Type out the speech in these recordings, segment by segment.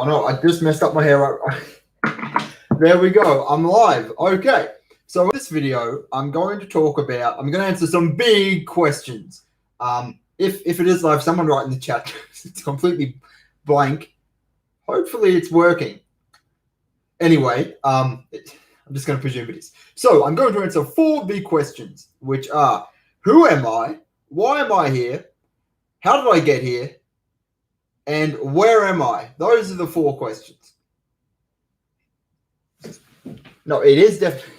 Oh no, I just messed up my hair. There we go. I'm live. Okay. So in this video, I'm going to answer some big questions. If it is live, someone write in the chat. It's completely blank. Hopefully it's working. Anyway, I'm just going to presume it is. So I'm going to answer 4 big questions, which are: who am I? Why am I here? How did I get here? And where am I? Those are the 4 questions. No, it is definitely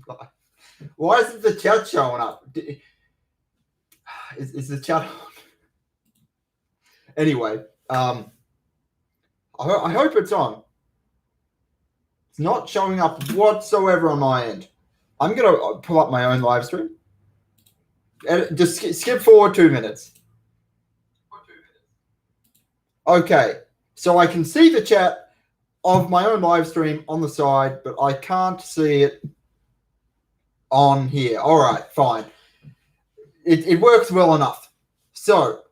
live. Why isn't the chat showing up? Is the chat on? Anyway, I hope it's on. It's not showing up whatsoever on my end. I'm going to pull up my own live stream. And just skip forward 2 minutes. Okay, so I can see the chat of my own live stream on the side, but I can't see it on here. All right, fine. It works well enough. So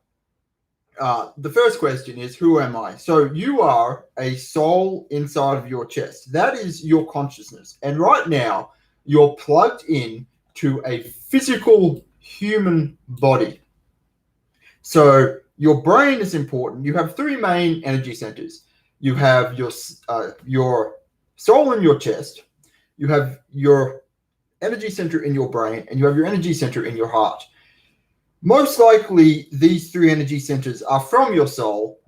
the first question is, who am I? So you are a soul inside of your chest. That is your consciousness. And right now, you're plugged in to a physical human body. So your brain is important. You have 3 main energy centers. You have your soul in your chest. You have your energy center in your brain, and you have your energy center in your heart. Most likely, these 3 energy centers are from your soul,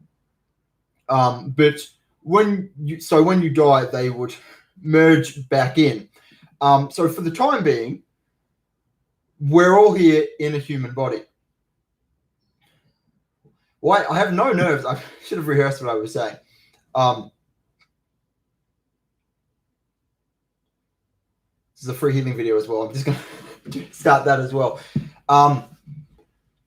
but when you die, they would merge back in. So for the time being, we're all here in a human body. Why? I have no nerves. I should have rehearsed what I was saying. This is a free healing video as well. I'm just going to start that as well.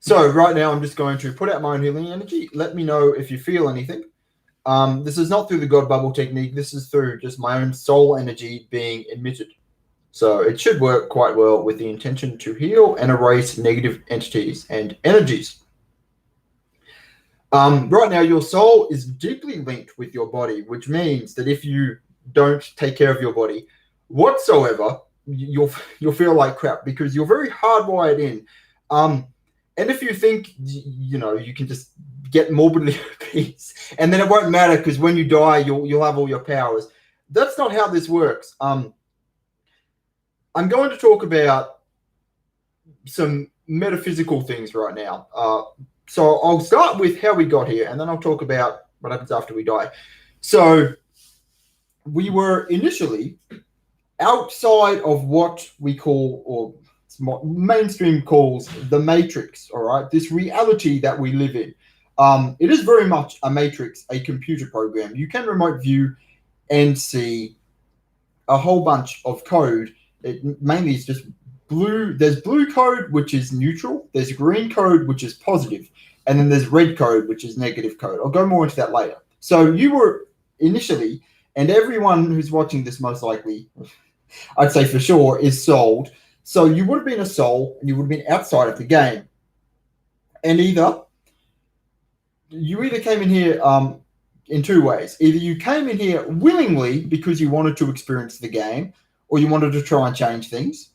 So right now, I'm just going to put out my own healing energy. Let me know if you feel anything. This is not through the God bubble technique. This is through just my own soul energy being emitted. So it should work quite well with the intention to heal and erase negative entities and energies. Right now, your soul is deeply linked with your body, which means that if you don't take care of your body whatsoever, you'll feel like crap because you're very hardwired in. And if you think, you can just get morbidly obese and then it won't matter because when you die, you'll have all your powers. That's not how this works. I'm going to talk about some metaphysical things right now. So I'll start with how we got here, and then I'll talk about what happens after we die. So we were initially outside of what we call, or mainstream calls, the matrix, all right? This reality that we live in. It is very much a matrix, a computer program. You can remote view and see a whole bunch of code. It mainly is just blue. There's blue code, which is neutral. There's green code, which is positive. And then there's red code, which is negative code. I'll go more into that later. So you were initially, and everyone who's watching this most likely, I'd say for sure, is sold. So you would have been a soul, and you would have been outside of the game. And you either came in here in 2 ways. Either you came in here willingly because you wanted to experience the game, or you wanted to try and change things.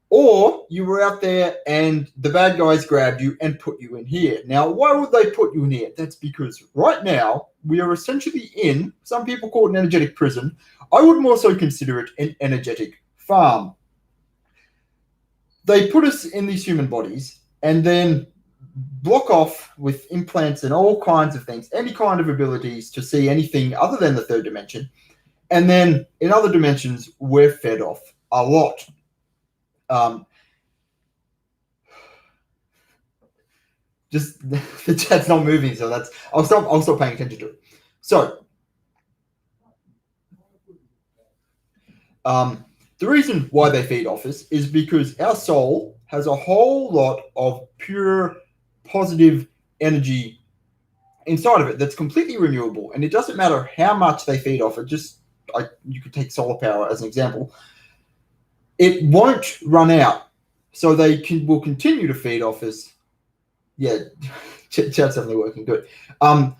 Or you were out there and the bad guys grabbed you and put you in here. Now, why would they put you in here? That's because right now we are essentially in, some people call it an energetic prison. I would more so consider it an energetic farm. They put us in these human bodies and then block off with implants and all kinds of things, any kind of abilities to see anything other than the 3rd dimension. And then in other dimensions, we're fed off a lot. Just the chat's not moving, so I'll stop paying attention to it. So the reason why they feed off us is because our soul has a whole lot of pure positive energy inside of it that's completely renewable, and it doesn't matter how much they feed off it. You could take solar power as an example. It won't run out, so they will continue to feed off us. Yeah, Chat's definitely working good.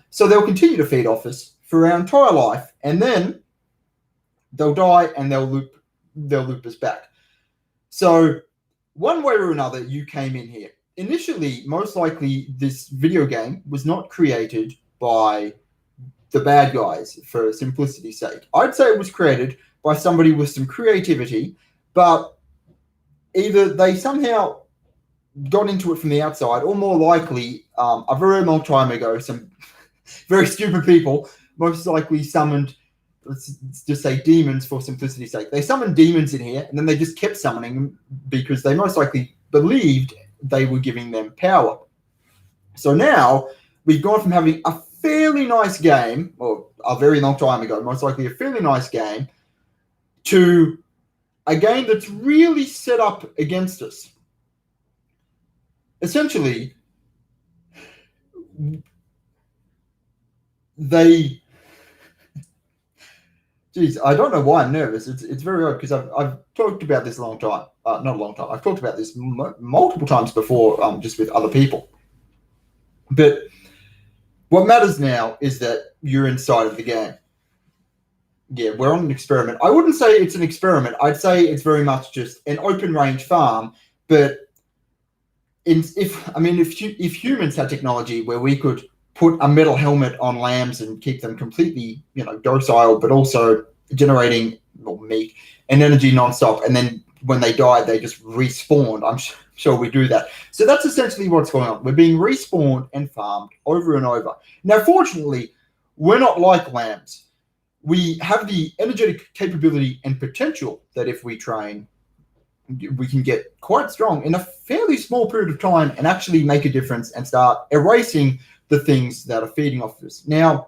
So they'll continue to feed off us for our entire life, and then they'll die and they'll loop us back. So one way or another, you came in here. Initially, most likely, this video game was not created by the bad guys for simplicity's sake. I'd say it was created by somebody with some creativity, but either they somehow got into it from the outside, or more likely, a very long time ago, some very stupid people most likely summoned, let's just say demons for simplicity's sake. They summoned demons in here, and then they just kept summoning them because they most likely believed they were giving them power. So now we've gone from having a fairly nice game, or a very long time ago, most likely a fairly nice game, to a game that's really set up against us. Essentially, geez, I don't know why I'm nervous. It's very odd because I've talked about this a long time. Not a long time. I've talked about this multiple times before, just with other people. But what matters now is that you're inside of the game. Yeah, we're on an experiment. I wouldn't say it's an experiment. I'd say it's very much just an open range farm. But if humans had technology where we could put a metal helmet on lambs and keep them completely, docile, but also generating meat and energy nonstop, and then when they died, they just respawned. I'm sure we do that. So that's essentially what's going on. We're being respawned and farmed over and over. Now, fortunately, we're not like lambs. We have the energetic capability and potential that if we train, we can get quite strong in a fairly small period of time and actually make a difference and start erasing the things that are feeding off of us. Now,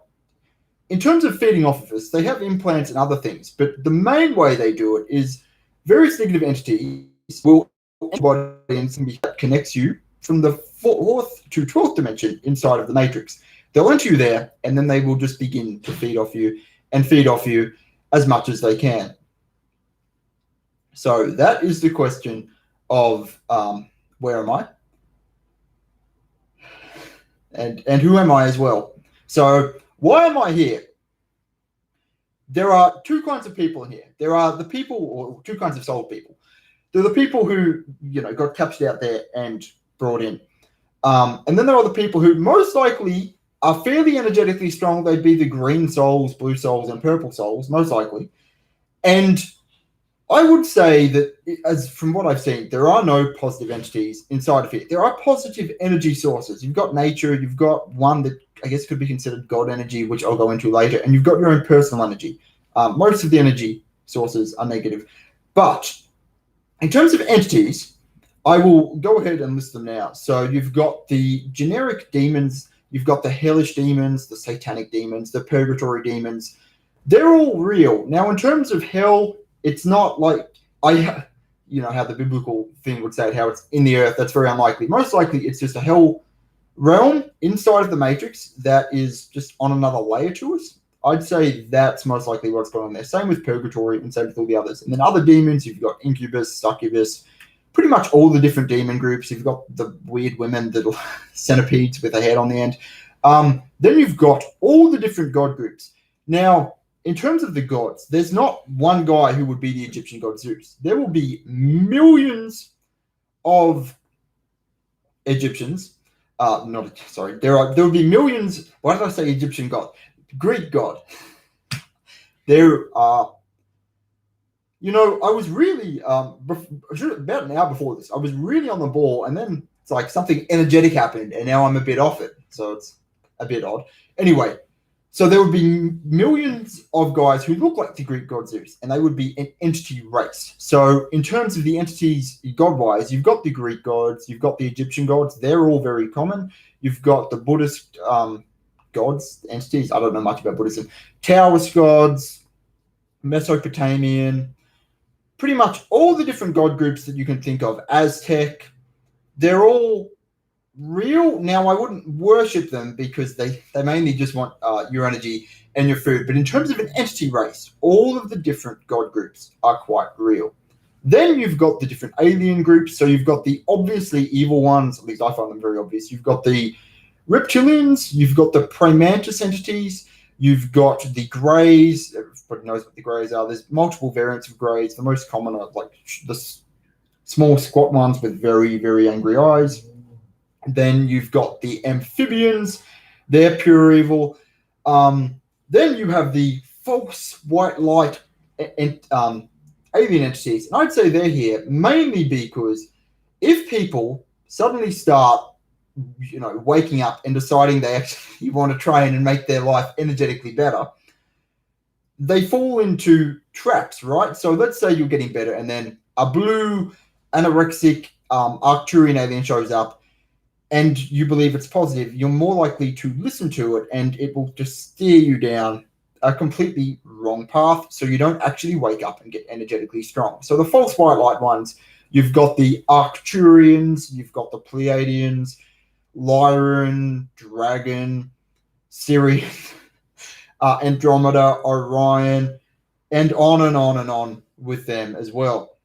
in terms of feeding off of us, they have implants and other things, but the main way they do it is various negative entities will enter that connects you from the 4th to 12th dimension inside of the matrix. They'll enter you there, and then they will just begin to feed off you as much as they can. So that is the question of where am I? And who am I as well? So why am I here? There are two kinds of people in here. There are the people, or two kinds of soul people. There are the people who, got captured out there and brought in. And then there are the people who most likely are fairly energetically strong. They'd be the green souls, blue souls, and purple souls, most likely. And I would say that, as from what I've seen, there are no positive entities inside of it. There are positive energy sources. You've got nature. You've got one that I guess could be considered God energy, which I'll go into later. And you've got your own personal energy. Most of the energy sources are negative. But in terms of entities, I will go ahead and list them now. So you've got the generic demons. You've got the hellish demons, the satanic demons, the purgatory demons. They're all real. Now, in terms of hell, it's not like how the biblical thing would say it, how it's in the earth. That's very unlikely. Most likely, it's just a hell realm inside of the matrix that is just on another layer to us. I'd say that's most likely what's going on there. Same with purgatory and same with all the others. And then other demons, you've got incubus, succubus, pretty much all the different demon groups. You've got the weird women, the centipedes with a head on the end. Then you've got all the different god groups. Now, in terms of the gods, there's not one guy who would be the Egyptian god Zeus. There will be millions of Egyptians. There will be millions. Why did I say Egyptian god? Greek god. There are. I was really about an hour before this. I was really on the ball, and then it's like something energetic happened, and now I'm a bit off it. So it's a bit odd. Anyway. So there would be millions of guys who look like the Greek god Zeus, and they would be an entity race. So in terms of the entities god-wise, you've got the Greek gods, you've got the Egyptian gods. They're all very common. You've got the Buddhist gods, entities. I don't know much about Buddhism. Taoist gods, Mesopotamian, pretty much all the different god groups that you can think of. Aztec, they're all real. Now, I wouldn't worship them because they mainly just want your energy and your food. But in terms of an entity race, all of the different god groups are quite real. Then you've got the different alien groups. So you've got the obviously evil ones. At least I find them very obvious. You've got the Reptilians, you've got the Premantis entities, you've got the Greys. Everybody knows what the Greys are. There's multiple variants of Greys. The most common are like the small squat ones with very, very angry eyes. Then you've got the Amphibians. They're pure evil. Then you have the false white light alien entities. And I'd say they're here mainly because if people suddenly start, waking up and deciding they actually want to train and make their life energetically better, they fall into traps, right? So let's say you're getting better and then a blue anorexic Arcturian alien shows up and you believe it's positive, you're more likely to listen to it and it will just steer you down a completely wrong path, so you don't actually wake up and get energetically strong. So the false white light ones, you've got the Arcturians, you've got the Pleiadians, Lyran, Dragon, Sirius, Andromeda, Orion, and on with them as well.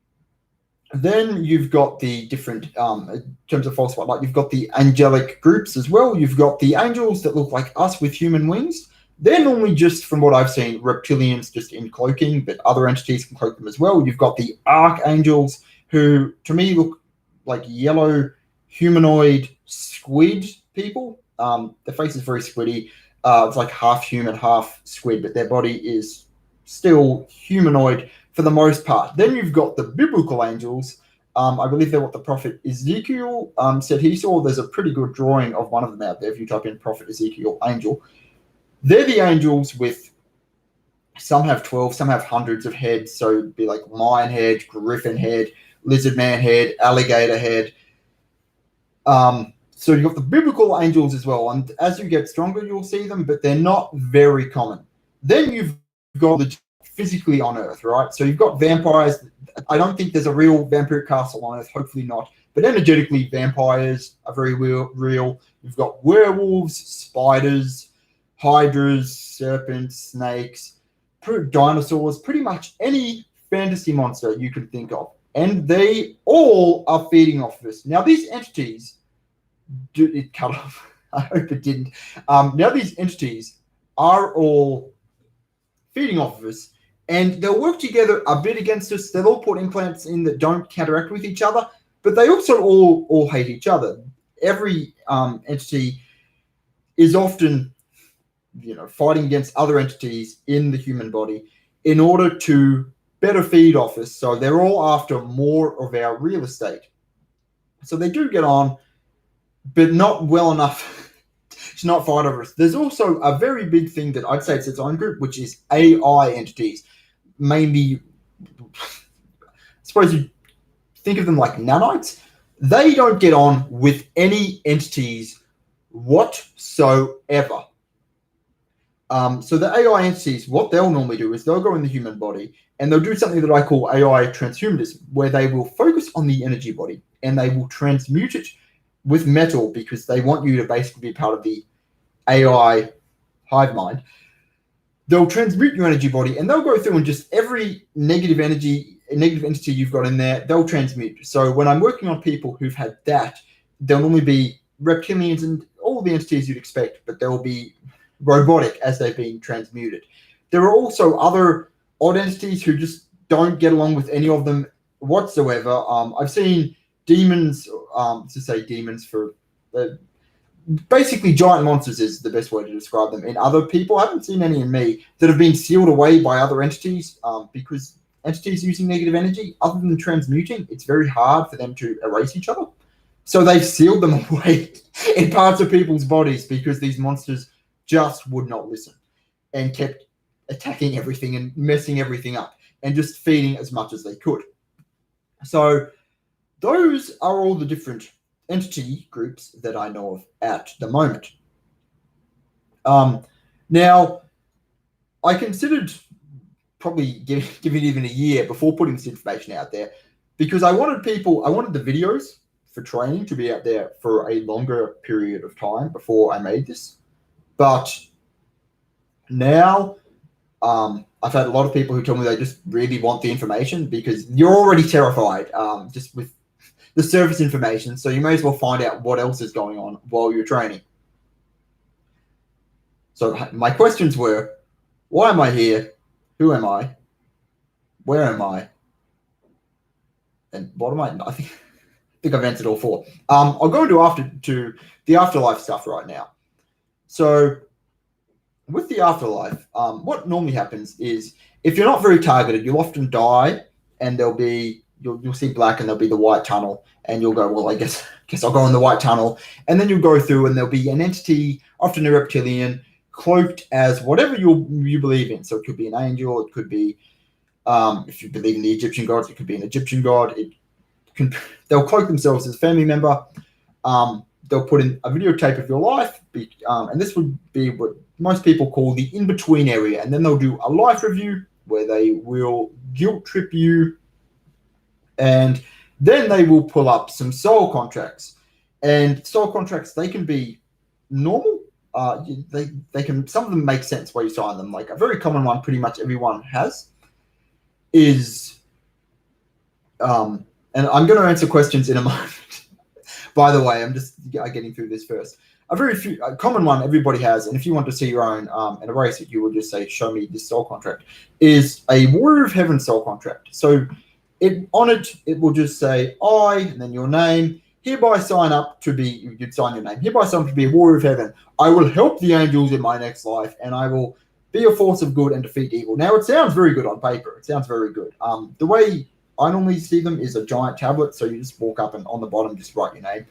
Then you've got the different, in terms of false white light, you've got the angelic groups as well. You've got the angels that look like us with human wings. They're normally just, from what I've seen, reptilians just in cloaking, but other entities can cloak them as well. You've got the archangels, who to me look like yellow humanoid squid people. Their face is very squiddy. It's like half human, half squid, but their body is still humanoid for the most part. Then you've got the biblical angels. I believe they're what the prophet Ezekiel said he saw. There's a pretty good drawing of one of them out there if you type in prophet Ezekiel angel. They're the angels with, some have 12, some have hundreds of heads. So it'd be like lion head, griffin head, lizard man head, alligator head. So you've got the biblical angels as well. And as you get stronger, you'll see them, but they're not very common. Then you've got the physically on Earth, right? So you've got vampires. I don't think there's a real vampiric castle on Earth, hopefully not. But energetically, vampires are very real. You've got werewolves, spiders, hydras, serpents, snakes, dinosaurs, pretty much any fantasy monster you can think of. And they all are feeding off this. Now, these entities, it cut off. I hope it didn't. Now, these entities are all feeding off of us, and they'll work together a bit against us. They'll all put implants in that don't counteract with each other, but they also all hate each other. Every entity is often, fighting against other entities in the human body in order to better feed off us. So they're all after more of our real estate. So they do get on, but not well enough to not fight over us. There's also a very big thing that I'd say it's its own group, which is AI entities. Mainly, I suppose you think of them like nanites. They don't get on with any entities whatsoever. So the AI entities, what they'll normally do is they'll go in the human body and they'll do something that I call AI transhumanism, where they will focus on the energy body and they will transmute it with metal because they want you to basically be part of the AI hive mind. They'll transmute your energy body and they'll go through and just every negative entity you've got in there, they'll transmute. So when I'm working on people who've had that, they'll normally be reptilians and all the entities you'd expect, but they'll be robotic as they've been transmuted. There are also other odd entities who just don't get along with any of them whatsoever. I've seen demons, to say demons for basically giant monsters is the best way to describe them in other people. I haven't seen any in me that have been sealed away by other entities because entities using negative energy, other than transmuting, it's very hard for them to erase each other. So they've sealed them away in parts of people's bodies because these monsters just would not listen and kept attacking everything and messing everything up and just feeding as much as they could. So those are all the different entity groups that I know of at the moment. Now, I considered probably giving it even a year before putting this information out there because I wanted the videos for training to be out there for a longer period of time before I made this. But now I've had a lot of people who tell me they just really want the information because you're already terrified just with the surface information. So you may as well find out what else is going on while you're training. So my questions were, why am I here? Who am I? Where am I? And what am I? I think I've answered all four. I'll go into the afterlife stuff right now. So with the afterlife, what normally happens is if you're not very targeted, you'll often die, and you'll see black, and there'll be the white tunnel, and you'll go, well, I guess I'll go in the white tunnel, and then you'll go through, and there'll be an entity, often a reptilian, cloaked as whatever you believe in. So it could be an angel, it could be, if you believe in the Egyptian gods, it could be an Egyptian god. They'll cloak themselves as a family member. They'll put in a videotape of your life, and this would be what most people call the in-between area. And then they'll do a life review where they will guilt trip you, and then they will pull up some soul contracts. And soul contracts, they can be normal. They can, some of them make sense where you sign them. Like a very common one, pretty much everyone has, is, and I'm going to answer questions in a moment. By the way, I'm just getting through this first. A common one everybody has, and if you want to see your own and erase it, you will just say, show me this soul contract, is a Warrior of Heaven soul contract. So it will just say, I, and then your name, hereby sign up to be, you'd sign your name, hereby sign up to be a Warrior of Heaven. I will help the angels in my next life, and I will be a force of good and defeat evil. Now, it sounds very good on paper. It sounds very good. The way I normally see them is a giant tablet, so you just walk up and on the bottom just write your name.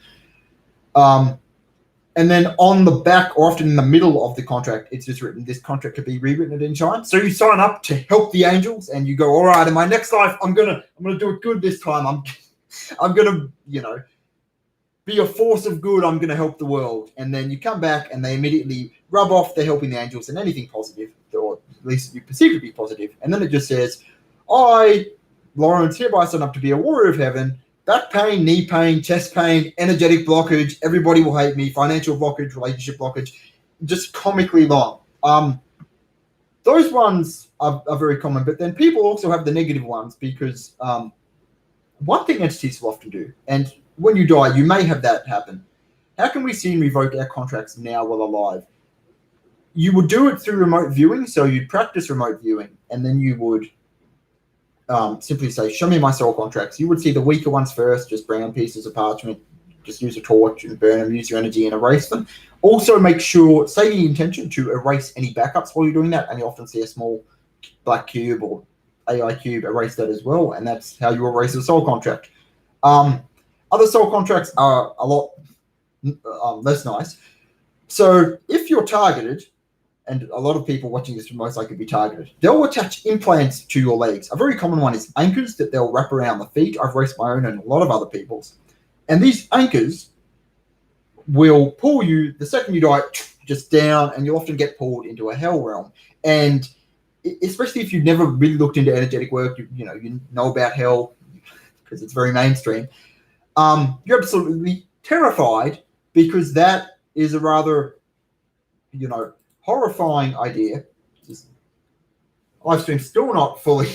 And then on the back, or often in the middle of the contract, it's just written, this contract could be rewritten at any time. So you sign up to help the angels, and you go, all right, in my next life, I'm gonna do it good this time. I'm gonna, be a force of good. I'm gonna help the world. And then you come back, and they immediately rub off the helping the angels and anything positive, or at least you perceive to be positive. And then it just says, I, Lawrence, hereby sign up to be a Warrior of Heaven. Back pain, knee pain, chest pain, energetic blockage, everybody will hate me, financial blockage, relationship blockage, just comically long. Those ones are very common, but then people also have the negative ones, because one thing entities will often do, and when you die, you may have that happen. How can we see and revoke our contracts now while alive? You would do it through remote viewing, so you'd practice remote viewing, and then you would simply say, show me my soul contracts. You would see the weaker ones first, just brown pieces of parchment, just use a torch and burn them, use your energy and erase them. Also make sure, say the intention to erase any backups while you're doing that, and you often see a small black cube or AI cube, erase that as well, and that's how you erase a soul contract. Other soul contracts are a lot less nice. So if you're targeted, and a lot of people watching this will most likely be targeted, they'll attach implants to your legs. A very common one is anchors that they'll wrap around the feet. I've raced my own and a lot of other people's. And these anchors will pull you, the second you die, just down, and you'll often get pulled into a hell realm. And especially if you've never really looked into energetic work, you know about hell because it's very mainstream. You're absolutely terrified, because that is a rather, horrifying idea. Live stream still not fully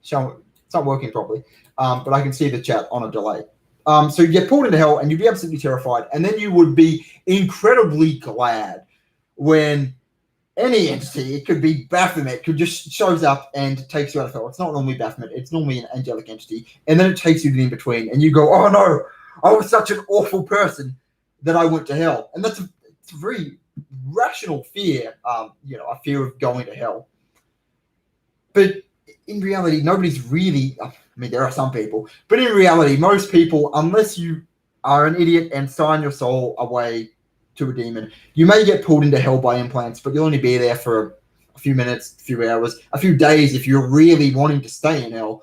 showing, it's not working properly, but I can see the chat on a delay. So you get pulled into hell, and you'd be absolutely terrified, and then you would be incredibly glad when any entity, it could be Baphomet, could just shows up and takes you out of hell. It's not normally Baphomet, it's normally an angelic entity, and then it takes you to the in-between, and you go, oh no, I was such an awful person that I went to hell. And it's a very rational fear, a fear of going to hell. But in reality, nobody's really, there are some people, but in reality, most people, unless you are an idiot and sign your soul away to a demon, you may get pulled into hell by implants, but you'll only be there for a few minutes, a few hours, a few days if you're really wanting to stay in hell,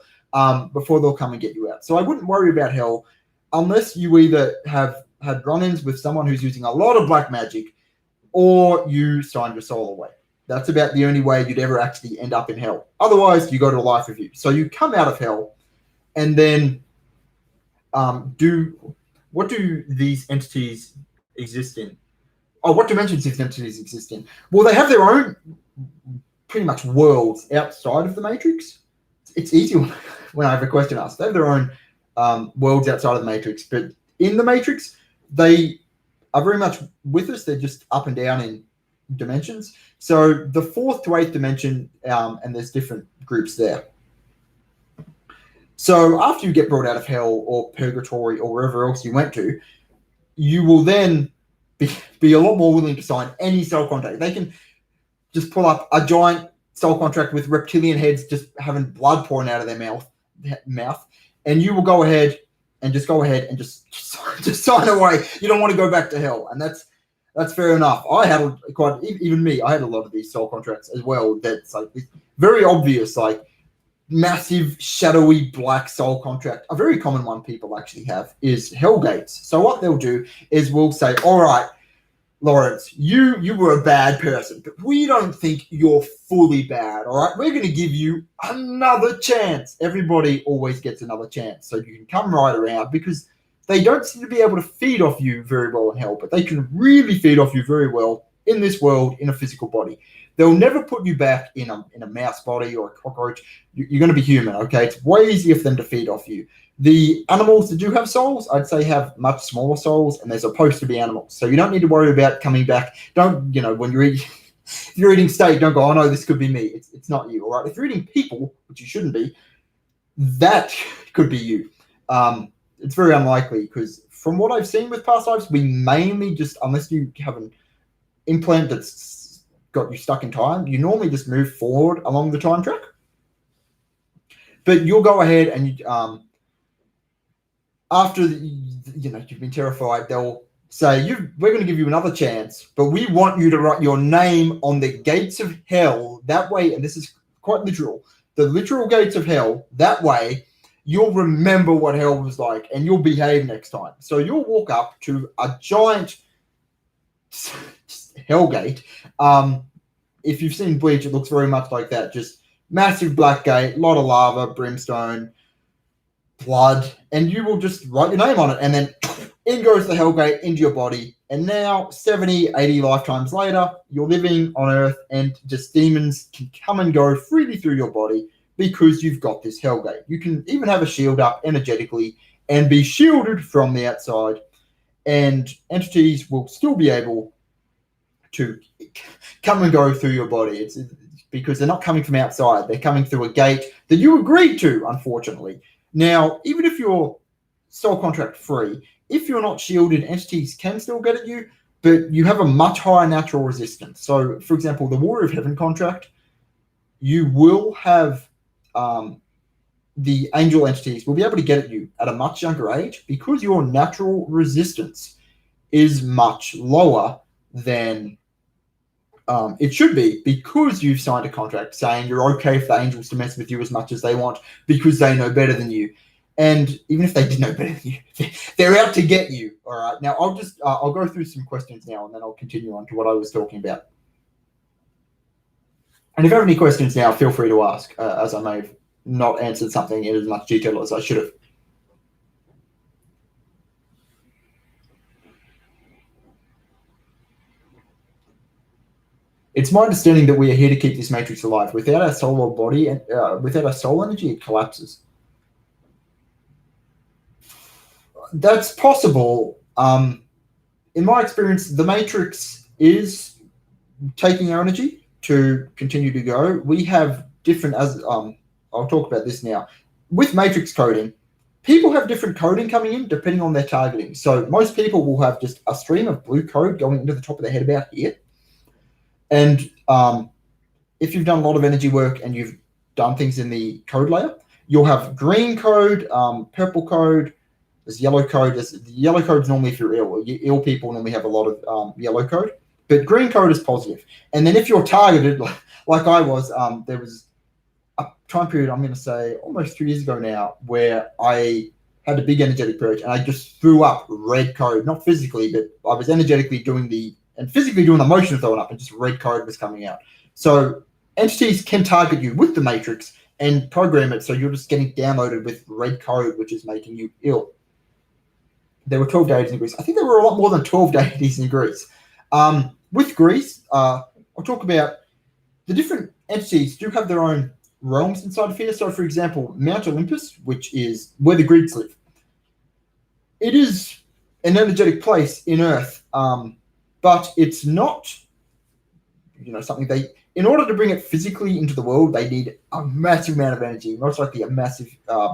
before they'll come and get you out. So I wouldn't worry about hell unless you either have had run-ins with someone who's using a lot of black magic, or you signed your soul away. That's about the only way you'd ever actually end up in hell. Otherwise, you go to a life review. So you come out of hell, and then what do these entities exist in? Oh, what dimensions these entities exist in? Well, they have their own pretty much worlds outside of the Matrix. It's easy when I have a question asked. They have their own worlds outside of the Matrix, but in the Matrix, they are very much with us. They're just up and down in dimensions. So the 4th to 8th dimension, and there's different groups there. So after you get brought out of hell or purgatory or wherever else you went to, you will then be a lot more willing to sign any soul contract. They can just pull up a giant soul contract with reptilian heads just having blood pouring out of their mouth, and you will go ahead and just sign away. You don't want to go back to hell, and that's fair enough. I had I had a lot of these soul contracts as well. That's like very obvious, like massive shadowy black soul contract. A very common one people actually have is hell gates. So what they'll do is we'll say, all right, Lawrence, you were a bad person, but we don't think you're fully bad, all right? We're going to give you another chance. Everybody always gets another chance, so you can come right around, because they don't seem to be able to feed off you very well in hell, but they can really feed off you very well in this world in a physical body. They'll never put you back in a mouse body or a cockroach. You're going to be human, okay? It's way easier for them to feed off you. The animals that do have souls, I'd say, have much smaller souls, and they're supposed to be animals. So you don't need to worry about coming back. Don't, when if you're eating steak, don't go, oh no, this could be me. It's not you, all right? If you're eating people, which you shouldn't be, that could be you. It's very unlikely, because from what I've seen with past lives, we mainly just, unless you have an implant that's got you stuck in time, you normally just move forward along the time track. But you'll go ahead and after you've been terrified, they'll say, we're going to give you another chance, but we want you to write your name on the gates of hell. That way, and this is quite literal, the literal gates of hell, that way you'll remember what hell was like and you'll behave next time. So you'll walk up to a giant hell gate. If you've seen Bleach, it looks very much like that. Just massive black gate, a lot of lava, brimstone, blood, and you will just write your name on it, and then in goes the hell gate into your body. And now 70, 80 lifetimes later, you're living on Earth, and just demons can come and go freely through your body because you've got this hell gate. You can even have a shield up energetically and be shielded from the outside, and entities will still be able to come and go through your body. It's because they're not coming from outside. They're coming through a gate that you agreed to, unfortunately. Now, even if you're soul contract free, if you're not shielded, entities can still get at you, but you have a much higher natural resistance. So, for example, the Warrior of Heaven contract, you will have the angel entities will be able to get at you at a much younger age because your natural resistance is much lower than it should be, because you've signed a contract saying you're okay for the angels to mess with you as much as they want because they know better than you. And even if they did know better than you, they're out to get you. All right. Now I'll go through some questions now, and then I'll continue on to what I was talking about. And if you have any questions now, feel free to ask, as I may have not answered something in as much detail as I should have. It's my understanding that we are here to keep this matrix alive. Without our solar body and without our soul energy, it collapses. That's possible. In my experience, the matrix is taking our energy to continue to go. We have different, I'll talk about this now. With matrix coding, people have different coding coming in depending on their targeting. So most people will have just a stream of blue code going into the top of their head about here. And if you've done a lot of energy work and you've done things in the code layer, you'll have green code, purple code, there's yellow code. The yellow code is normally if you're ill. Ill people normally have a lot of yellow code, but green code is positive. And then if you're targeted, like I was, there was a time period, I'm going to say almost 3 years ago now, where I had a big energetic purge and I just threw up red code, not physically, but I was energetically doing physically doing the motion of throwing up, and just red code was coming out. So entities can target you with the matrix and program it so you're just getting downloaded with red code, which is making you ill. There were 12 deities in Greece. I think there were a lot more than 12 deities in Greece. With Greece, I'll talk about the different entities do have their own realms inside of here. So, for example, Mount Olympus, which is where the Greeks live, it is an energetic place in Earth, but it's not something in order to bring it physically into the world, they need a massive amount of energy, most likely a massive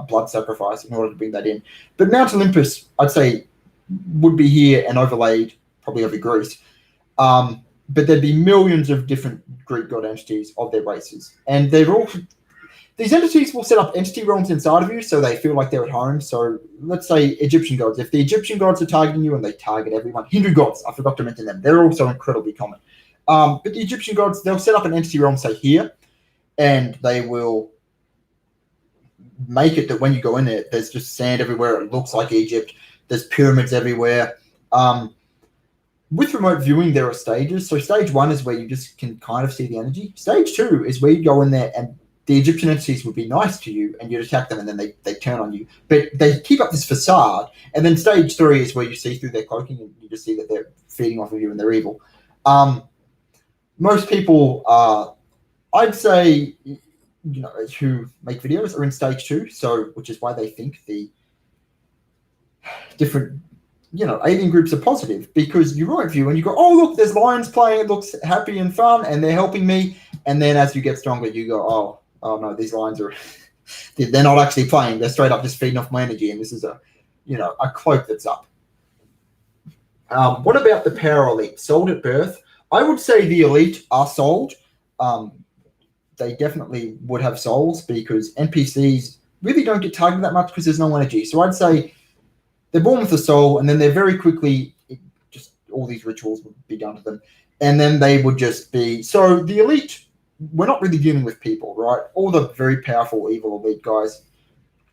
blood sacrifice in order to bring that in. But Mount Olympus, I'd say, would be here and overlaid probably over Greece. But there'd be millions of different Greek god entities of their races. And these entities will set up entity realms inside of you so they feel like they're at home. So let's say Egyptian gods. If the Egyptian gods are targeting you, and they target everyone, Hindu gods, I forgot to mention them. They're also incredibly common. But the Egyptian gods, they'll set up an entity realm, say here, and they will make it that when you go in there, there's just sand everywhere. It looks like Egypt. There's pyramids everywhere. With remote viewing, there are stages. So stage 1 is where you just can kind of see the energy. Stage 2 is where you go in there and the Egyptian entities would be nice to you and you'd attack them and then they turn on you. But they keep up this facade. And then stage 3 is where you see through their cloaking and you just see that they're feeding off of you and they're evil. Most people, I'd say, who make videos are in stage 2. So, which is why they think the different alien groups are positive, because you remote view and you go, oh, look, there's lions playing. It looks happy and fun and they're helping me. And then as you get stronger, you go, oh no, these lions are, they're not actually playing. They're straight up just feeding off my energy. And this is a cloak that's up. What about the power elite? Sold at birth? I would say the elite are sold. They definitely would have souls because NPCs really don't get targeted that much because there's no energy. So I'd say they're born with a soul, and then they're very quickly, just all these rituals would be done to them. And then they would just be, so the elite, we're not really dealing with people, right? All the very powerful, evil elite guys,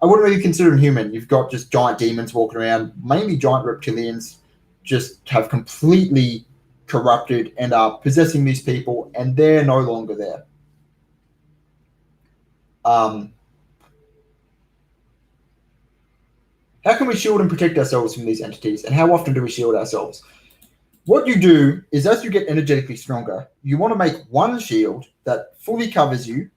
I wouldn't really consider them human. You've got just giant demons walking around, mainly giant reptilians, just have completely corrupted and are possessing these people, and they're no longer there. How can we shield and protect ourselves from these entities, and how often do we shield ourselves? What you do is, as you get energetically stronger, you want to make one shield that fully covers you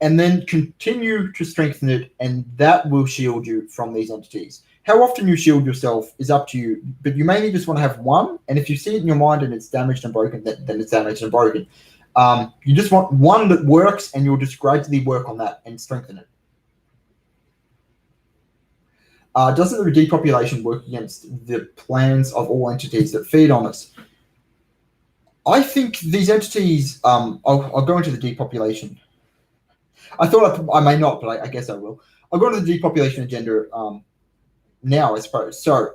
and then continue to strengthen it, and that will shield you from these entities. How often you shield yourself is up to you, but you mainly just want to have one, and if you see it in your mind and it's damaged and broken, then it's damaged and broken. You just want one that works, and you'll just gradually work on that and strengthen it. Doesn't the depopulation work against the plans of all entities that feed on us? I think these entities, I'll go into the depopulation. I thought I may not, but I guess I will. I'll go into the depopulation agenda now, I suppose. So,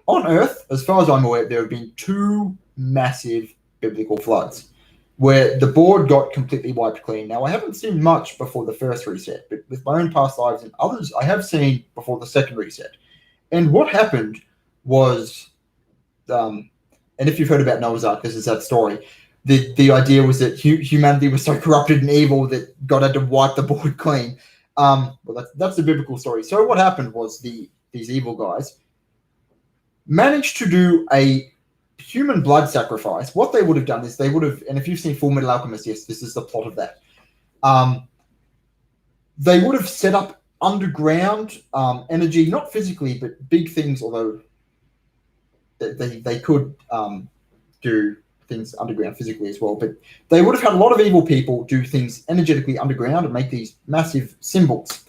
on Earth, as far as I'm aware, there have been 2 massive biblical floods where the board got completely wiped clean. Now, I haven't seen much before the first reset, but with my own past lives and others, I have seen before the second reset. And what happened was, and if you've heard about Noah's Ark, this is that story. The idea was that humanity was so corrupted and evil that God had to wipe the board clean. Well, that's the biblical story. So what happened was these evil guys managed to do a human blood sacrifice. What they would have done is they would have, and if you've seen Full Metal Alchemist, yes, this is the plot of that. They would have set up underground energy, not physically, but big things, although they could do things underground physically as well. But they would have had a lot of evil people do things energetically underground and make these massive symbols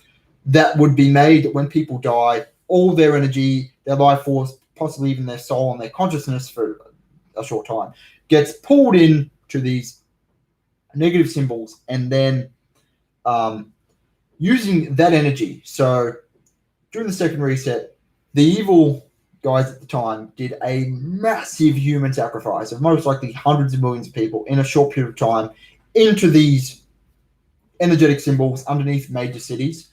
that would be made that when people die, all their energy, their life force, possibly even their soul and their consciousness for a short time, gets pulled in to these negative symbols, and then using that energy. So during the second reset, the evil guys at the time did a massive human sacrifice of most likely hundreds of millions of people in a short period of time into these energetic symbols underneath major cities.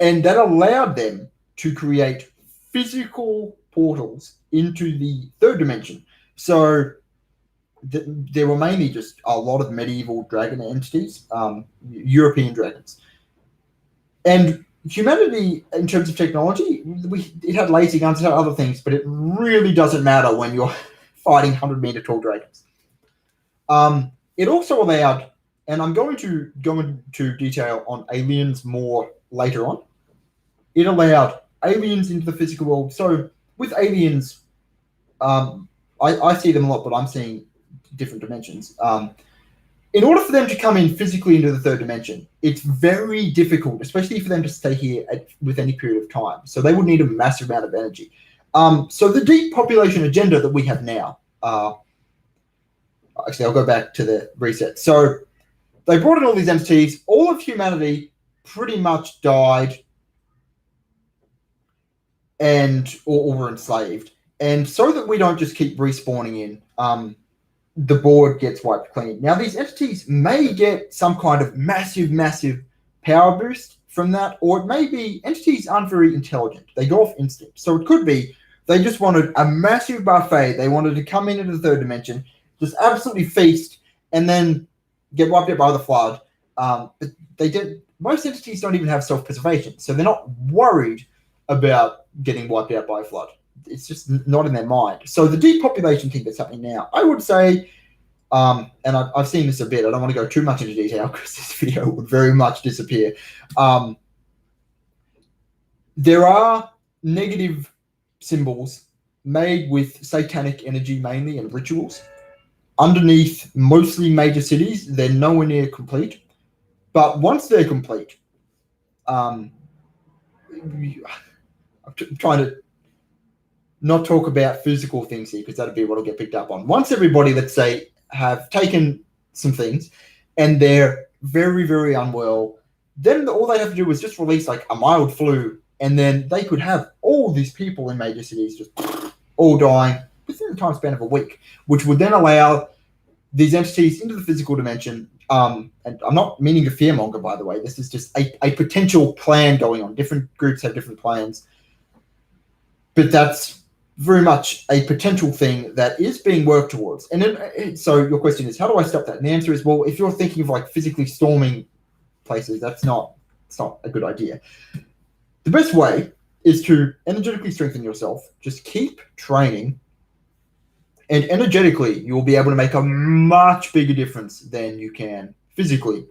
And that allowed them to create physical portals into the third dimension. So there were mainly just a lot of medieval dragon entities, European dragons. And humanity, in terms of technology, it had laser guns, it had other things, but it really doesn't matter when you're fighting 100-meter tall dragons. It also allowed, and I'm going to go into detail on aliens more later on, it allowed aliens into the physical world. So with aliens, I see them a lot, but I'm seeing different dimensions. in order for them to come in physically into the third dimension, it's very difficult, especially for them to stay here with any period of time. So they would need a massive amount of energy. So the deep population agenda that we have now, actually, I'll go back to the reset. So they brought in all these entities. All of humanity pretty much died or were enslaved. And so that we don't just keep respawning in, the board gets wiped clean. Now, these entities may get some kind of massive, massive power boost from that, or it may be entities aren't very intelligent. They go off instinct. So it could be they just wanted a massive buffet. They wanted to come into the third dimension, just absolutely feast, and then get wiped out by the flood. But they did. Most entities don't even have self-preservation, so they're not worried about getting wiped out by a flood. It's just not in their mind. So the depopulation thing that's happening now, I would say, and I've seen this a bit. I don't want to go too much into detail because this video would very much disappear. There are negative symbols made with satanic energy mainly and rituals underneath mostly major cities. They're nowhere near complete. But once they're complete, I'm trying to not talk about physical things here because that'd be what'll get picked up on. Once everybody, let's say, have taken some things and they're very, very unwell, then all they have to do is just release like a mild flu, and then they could have all these people in major cities just all dying within the time span of a week, which would then allow these entities into the physical dimension. And I'm not meaning to fearmonger, by the way. This is just a potential plan going on. Different groups have different plans. But that's very much a potential thing that is being worked towards. And then, so your question is, how do I stop that? And the answer is, well, if you're thinking of like physically storming places, it's not a good idea. The best way is to energetically strengthen yourself. Just keep training. And energetically, you will be able to make a much bigger difference than you can physically.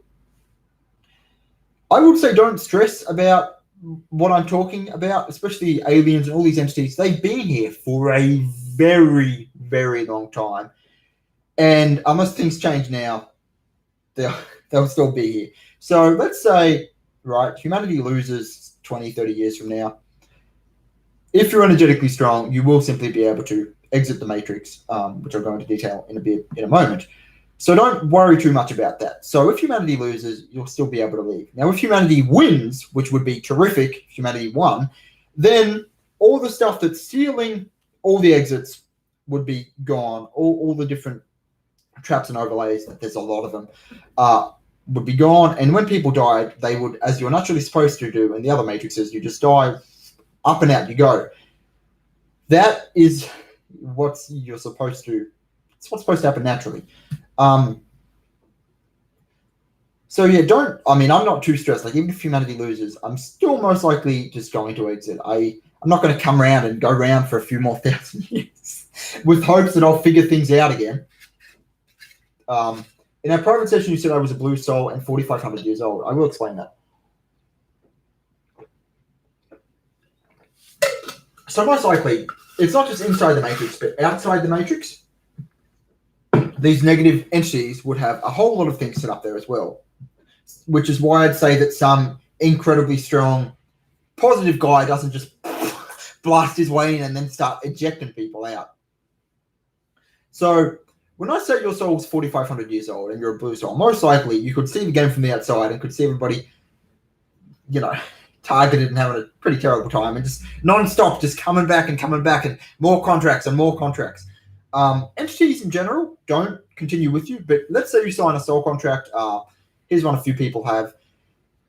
I would say don't stress about what I'm talking about, especially aliens and all these entities. They've been here for a very, very long time. And unless things change now, they'll still be here. So let's say, right, humanity loses 20, 30 years from now. If you're energetically strong, you will simply be able to exit the matrix, which I'll go into detail in a moment. So don't worry too much about that. So if humanity loses, you'll still be able to leave. Now, if humanity wins, which would be terrific if humanity won, then all the stuff that's sealing all the exits would be gone. All the different traps and overlays, there's a lot of them, would be gone. And when people died, they would, as you're naturally supposed to do in the other matrices, you just die, up and out you go. That is what's supposed to happen naturally. So yeah, I'm not too stressed. Like, even if humanity loses, I'm still most likely just going to exit. I'm not going to come around and go around for a few more 1,000 years with hopes that I'll figure things out again. In our private session, you said I was a blue soul and 4,500 years old. I will explain that. So most likely, it's not just inside the matrix, but outside the matrix. These negative entities would have a whole lot of things set up there as well, which is why I'd say that some incredibly strong, positive guy doesn't just blast his way in and then start ejecting people out. So when I say your soul's 4,500 years old and you're a blue soul, most likely you could see the game from the outside and could see everybody, targeted and having a pretty terrible time and just non-stop, just coming back and more contracts and more contracts. Entities in general don't continue with you, but let's say you sign a soul contract. Here's one a few people have.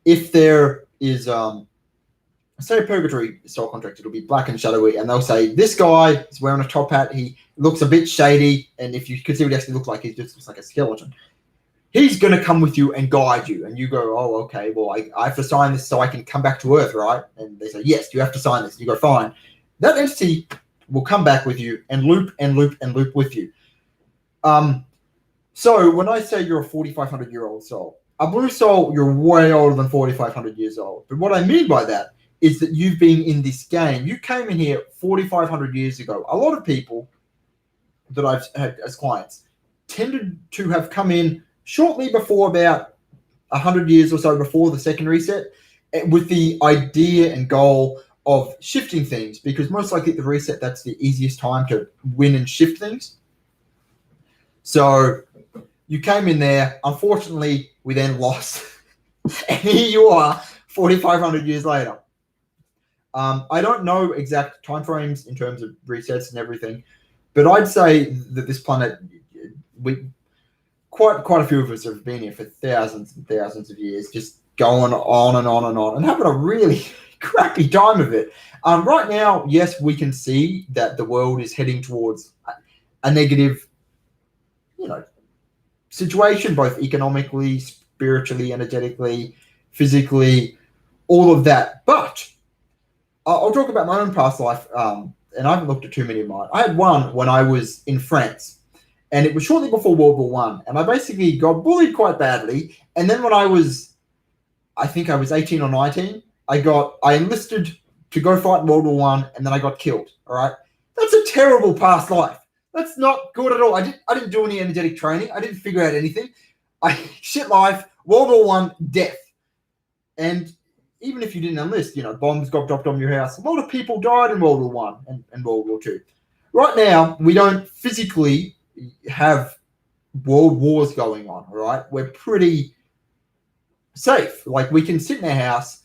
If there is, say a purgatory soul contract, it'll be black and shadowy, and they'll say, this guy is wearing a top hat, he looks a bit shady, and if you could see what he actually looks like, he just looks like a skeleton. He's going to come with you and guide you, and you go, oh, okay, well, I have to sign this so I can come back to Earth, right? And they say, yes, you have to sign this. And you go, fine. That entity will come back with you and loop and loop and loop with you. So when I say you're a 4,500-year-old soul, a blue soul, you're way older than 4,500 years old. But what I mean by that is that you've been in this game. You came in here 4,500 years ago. A lot of people that I've had as clients tended to have come in shortly before about 100 years or so before the second reset, with the idea and goal of shifting things, because most likely at the reset, that's the easiest time to win and shift things. So you came in there. Unfortunately, we then lost. And here you are 4,500 years later. I don't know exact timeframes in terms of resets and everything, but I'd say that this planet, quite a few of us have been here for thousands and thousands of years, just going on and on and on and having a really crappy time of it. Right now, yes, we can see that the world is heading towards a negative, situation, both economically, spiritually, energetically, physically, all of that. But I'll talk about my own past life, and I haven't looked at too many of mine. I had one when I was in France, and it was shortly before World War One, and I basically got bullied quite badly. And then when I think I was 18 or 19, I enlisted to go fight in World War One, and then I got killed. All right, that's a terrible past life. That's not good at all. I didn't do any energetic training. I didn't figure out anything. Shit life, World War One, death. And even if you didn't enlist, bombs got dropped on your house. A lot of people died in World War One and World War Two. Right now, we don't physically have world wars going on, all right? We're pretty safe. Like, we can sit in our house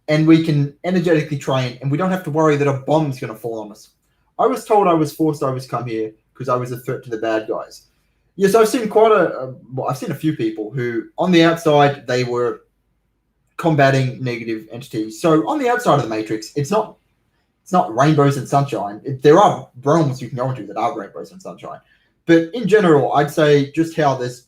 and we can energetically train, and we don't have to worry that a bomb's going to fall on us. I was told I was forced to come here because I was a threat to the bad guys. Yes, I've seen I've seen a few people who, on the outside, they were combating negative entities. So on the outside of the matrix, it's not rainbows and sunshine. There are realms you can go into that are rainbows and sunshine. But in general, I'd say just how there's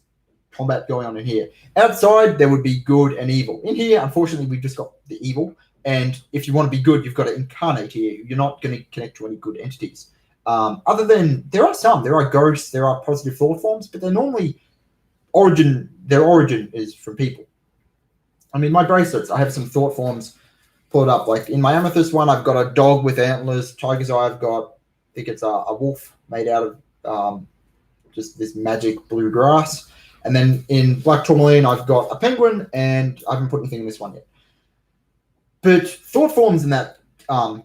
combat going on in here. Outside, there would be good and evil. In here, unfortunately, we've just got the evil. And if you want to be good, you've got to incarnate here. You're not going to connect to any good entities. Other than, there are ghosts, there are positive thought forms, but they're normally their origin is from people. I mean, my bracelets, I have some thought forms pulled up. Like in my amethyst one, I've got a dog with antlers. Tiger's eye, I think it's a wolf made out of just this magic blue grass. And then in black tourmaline, I've got a penguin, and I haven't put anything in this one yet. But thought forms in that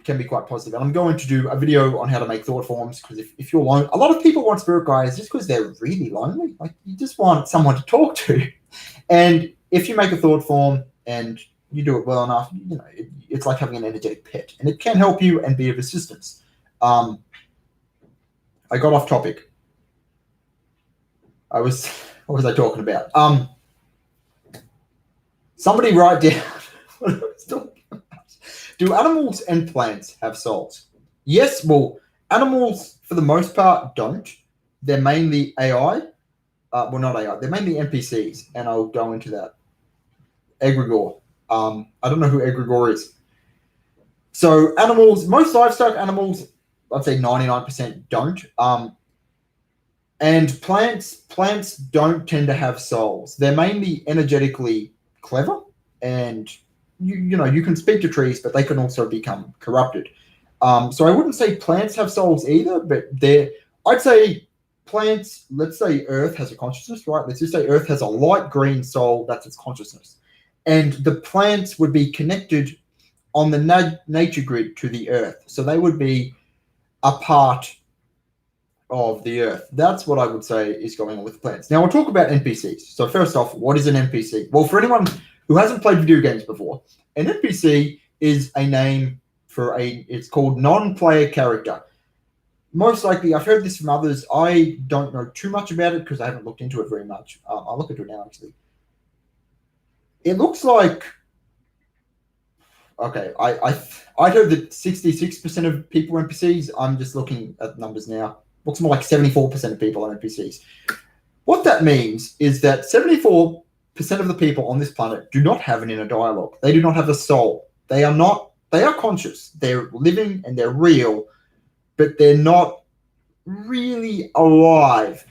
can be quite positive. And I'm going to do a video on how to make thought forms, because if you're alone, a lot of people want spirit guides just because they're really lonely. Like, you just want someone to talk to. And if you make a thought form and you do it well enough, it's like having an energetic pet, and it can help you and be of assistance. I got off topic. What was I talking about? Somebody write down what I was talking about. Do animals and plants have souls? Yes, well, animals for the most part don't. They're mainly AI. Well, not AI. They're mainly NPCs, and I'll go into that. Egregore. I don't know who Egregore is. So animals, most livestock animals, I'd say 99% don't. And plants don't tend to have souls. They're mainly energetically clever, and you can speak to trees, but they can also become corrupted. So I wouldn't say plants have souls either, but I'd say plants, let's say Earth has a consciousness, right? Let's just say Earth has a light green soul, that's its consciousness. And the plants would be connected on the nature grid to the Earth. So they would be a part of the Earth. That's what I would say is going on with plants. Now, we'll talk about NPCs. So first off, what is an NPC? Well, for anyone who hasn't played video games before, an NPC is a name for it's called non-player character. Most likely, I've heard this from others. I don't know too much about it because I haven't looked into it very much. I'll look into it now, actually. It looks like, okay, I heard that 66% of people are NPCs. I'm just looking at numbers now. Looks more like 74% of people are NPCs. What that means is that 74% of the people on this planet do not have an inner dialogue. They do not have a soul. They are conscious. They're living and they're real, but they're not really alive.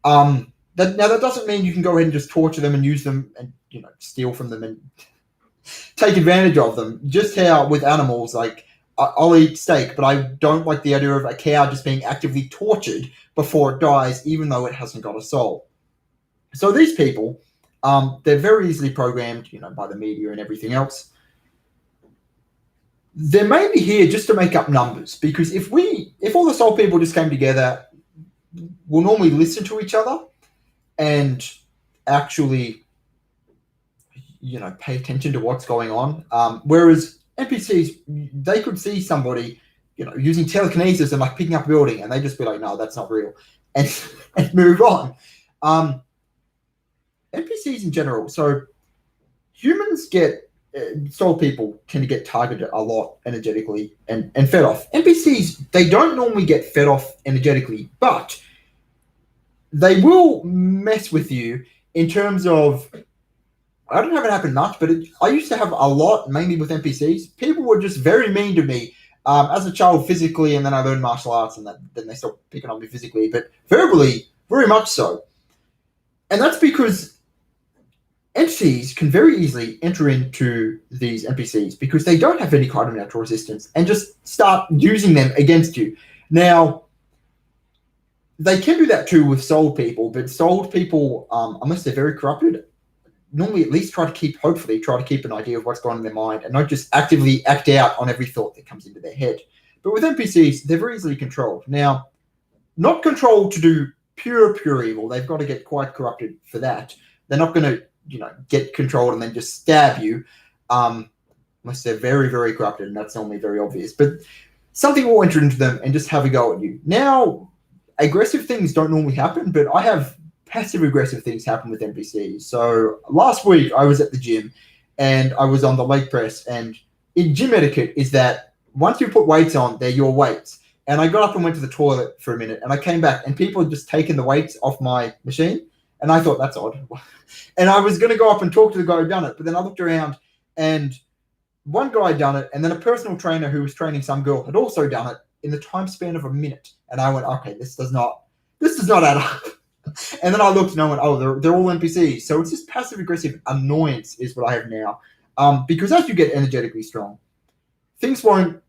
That doesn't mean you can go ahead and just torture them and use them and steal from them and take advantage of them. Just how with animals, like I'll eat steak, but I don't like the idea of a cow just being actively tortured before it dies, even though it hasn't got a soul. So these people, they're very easily programmed, by the media and everything else. They're mainly here just to make up numbers, because if all the soul people just came together, we'll normally listen to each other and actually, pay attention to what's going on. Whereas NPCs, they could see somebody, using telekinesis and like picking up a building, and they just be like, no, that's not real, and move on. NPCs in general, so humans get, soul people tend to get targeted a lot energetically and fed off. NPCs, they don't normally get fed off energetically, but they will mess with you in terms of, I don't have it happen much, but I used to have a lot, mainly with NPCs. People were just very mean to me as a child physically, and then I learned martial arts, and then they stopped picking on me physically, but verbally, very much so. And that's because entities can very easily enter into these NPCs because they don't have any kind of natural resistance and just start using them against you. Now, they can do that too with soul people, but soul people, unless they're very corrupted, normally at least hopefully try to keep an idea of what's going on in their mind and not just actively act out on every thought that comes into their head. But with NPCs, they're very easily controlled. Now, not controlled to do pure evil. They've got to get quite corrupted for that. They're not going to, get controlled and then just stab you, unless they're very, very corrupted, and that's normally very obvious. But something will enter into them and just have a go at you. Now, aggressive things don't normally happen, but I have passive-aggressive things happen with NPCs. So last week, I was at the gym, and I was on the leg press, and in gym etiquette is that once you put weights on, they're your weights. And I got up and went to the toilet for a minute, and I came back, and people had just taken the weights off my machine, and I thought, that's odd. And I was going to go up and talk to the guy who'd done it, but then I looked around, and one guy had done it, and then a personal trainer who was training some girl had also done it in the time span of a minute. And I went, okay, this does not add up. And then I looked and I went, oh, they're all NPCs. So it's just passive-aggressive annoyance is what I have now. Because as you get energetically strong, things won't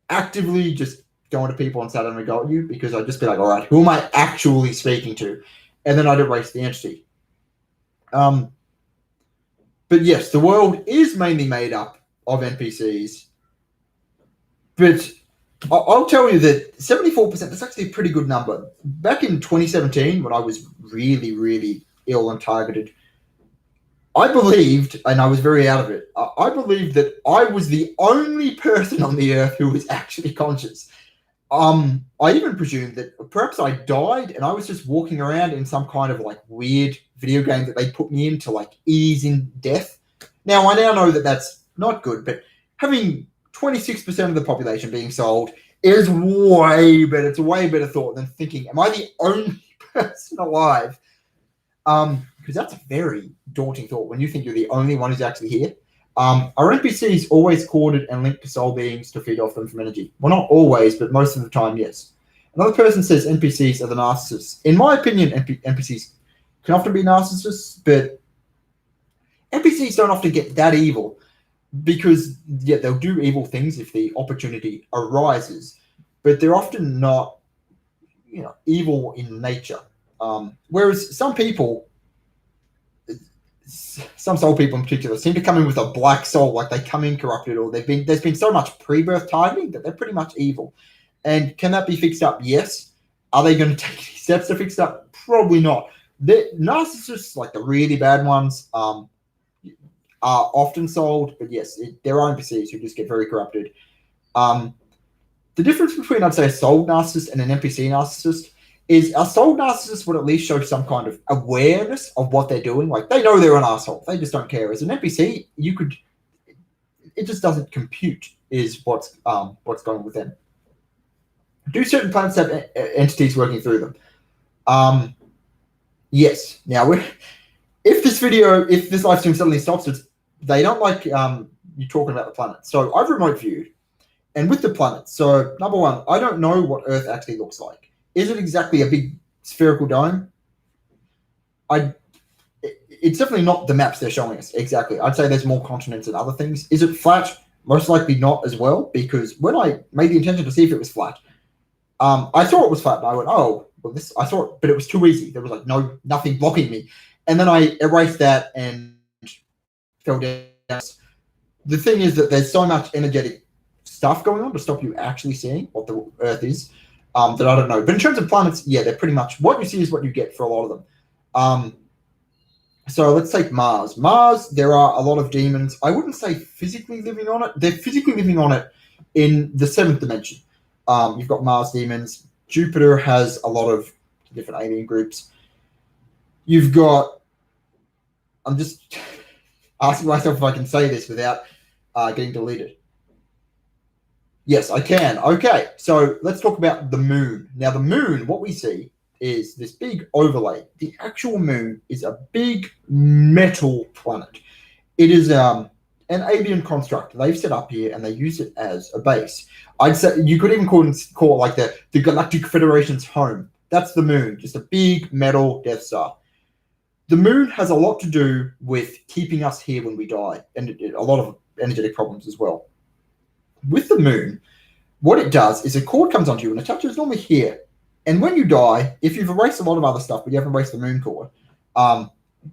actively just go into people and start having a go at you, because I'd just be like, all right, who am I actually speaking to? And then I'd erase the entity. But yes, the world is mainly made up of NPCs. But I'll tell you that 74%, that's actually a pretty good number. Back in 2017, when I was really, really ill and targeted, I believed, and I was very out of it, I believed that I was the only person on the earth who was actually conscious. I even presumed that perhaps I died and I was just walking around in some kind of like weird video game that they put me in to like ease in death. Now, I now know that that's not good, but having 26% of the population being sold is way better. It's a way better thought than thinking, am I the only person alive? Because that's a very daunting thought when you think you're the only one who's actually here. Are NPCs always coordinated and linked to soul beings to feed off them from energy? Well, not always, but most of the time, yes. Another person says NPCs are the narcissists. In my opinion, NPCs can often be narcissists, but NPCs don't often get that evil because, yeah, they'll do evil things if the opportunity arises, but they're often not, evil in nature. Whereas some people, some soul people in particular, seem to come in with a black soul, like they come in corrupted, or there's been so much pre-birth targeting that they're pretty much evil. And can that be fixed up? Yes. Are they going to take any steps to fix it up? Probably not. The narcissists, like the really bad ones, are often sold, but yes, there are NPCs who just get very corrupted. The difference between, I'd say, a soul narcissist and an NPC narcissist is a soul narcissist would at least show some kind of awareness of what they're doing. Like, they know they're an asshole. They just don't care. As an NPC, it just doesn't compute is what's going on with them. Do certain planets have entities working through them? Yes. Now, if this live stream suddenly stops, they don't like you talking about the planet. So I've remote viewed, and with the planets. So number one, I don't know what Earth actually looks like. Is it exactly a big spherical dome? It's definitely not the maps they're showing us. Exactly. I'd say there's more continents and other things. Is it flat? Most likely not as well, because when I made the intention to see if it was flat, I saw it was flat, and I went, oh, well, this I saw it, but it was too easy. There was like nothing blocking me. And then I erased that and fell down. The thing is that there's so much energetic stuff going on to stop you actually seeing what the Earth is that I don't know. But in terms of planets, yeah, they're pretty much what you see is what you get for a lot of them. So let's take Mars. Mars, there are a lot of demons. I wouldn't say physically living on it. They're physically living on it in the 7th dimension. You've got Mars demons. Jupiter has a lot of different alien groups. You've got, I'm just asking myself if I can say this without getting deleted. Yes, I can. Okay, so let's talk about the moon. Now, the moon, what we see is this big overlay. The actual moon is a big metal planet. It is an alien construct they've set up here, and they use it as a base. I'd say you could even call it like the Galactic Federation's home. That's the moon, just a big metal Death Star. The moon has a lot to do with keeping us here when we die, and a lot of energetic problems as well. With the moon, what it does is a cord comes onto you and attaches normally here. And when you die, if you've erased a lot of other stuff, but you haven't erased the moon cord,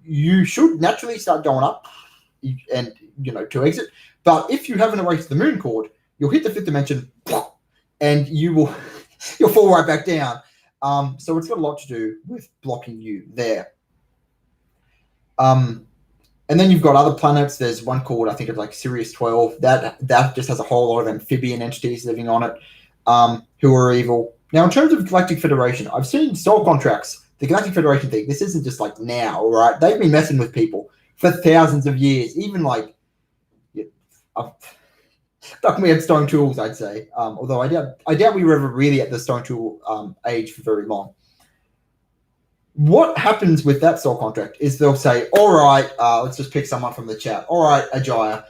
you should naturally start going up and, to exit. But if you haven't erased the moon cord, you'll hit the 5th dimension and you'll fall right back down. So it's got a lot to do with blocking you there. And then you've got other planets. There's one called, I think it's like Sirius 12. That just has a whole lot of amphibian entities living on it who are evil. Now, in terms of Galactic Federation, I've seen soul contracts. The Galactic Federation thing, this isn't just like now, right? They've been messing with people for thousands of years. Even like, back when we had stone tools, I'd say. Although I doubt we were ever really at the stone tool age for very long. What happens with that soul contract is they'll say, all right, let's just pick someone from the chat. All right, Ajaya,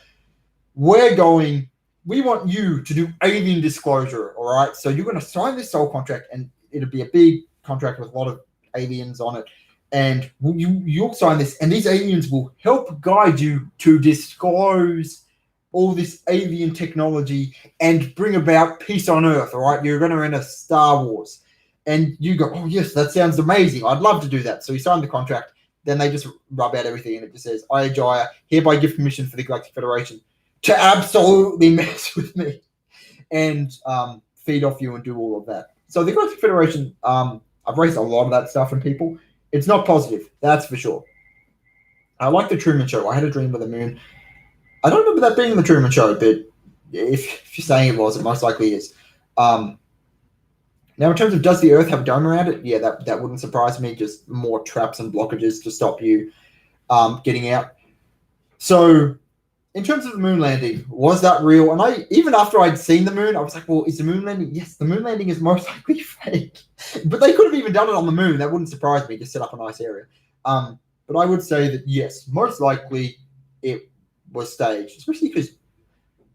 we want you to do alien disclosure, all right? So you're going to sign this soul contract, and it'll be a big contract with a lot of aliens on it. And you'll sign this, and these aliens will help guide you to disclose all this alien technology and bring about peace on Earth, all right? You're going to enter Star Wars. And you go, oh, yes, that sounds amazing. I'd love to do that. So you sign the contract. Then they just rub out everything, and it just says, I, Ajaya, hereby give permission for the Galactic Federation to absolutely mess with me and feed off you and do all of that. So the Galactic Federation, I've raised a lot of that stuff from people. It's not positive, that's for sure. I like the Truman Show. I had a dream with the moon. I don't remember that being in the Truman Show, but if you're saying it was, it most likely is. Now, in terms of does the Earth have a dome around it? Yeah, that wouldn't surprise me. Just more traps and blockages to stop you getting out. So, in terms of the moon landing, was that real? And even after I'd seen the moon, I was like, well, is the moon landing? Yes, the moon landing is most likely fake. But they could have even done it on the moon. That wouldn't surprise me. Just set up a nice area. But I would say that, yes, most likely it was staged, especially because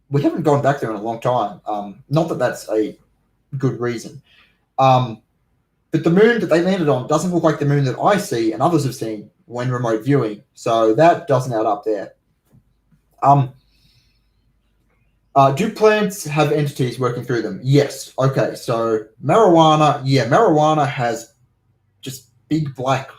we haven't gone back there in a long time. Not that that's a good reason. But the moon that they landed on doesn't look like the moon that I see and others have seen when remote viewing. So that doesn't add up there. Do plants have entities working through them? Yes. Okay. So marijuana has just big black,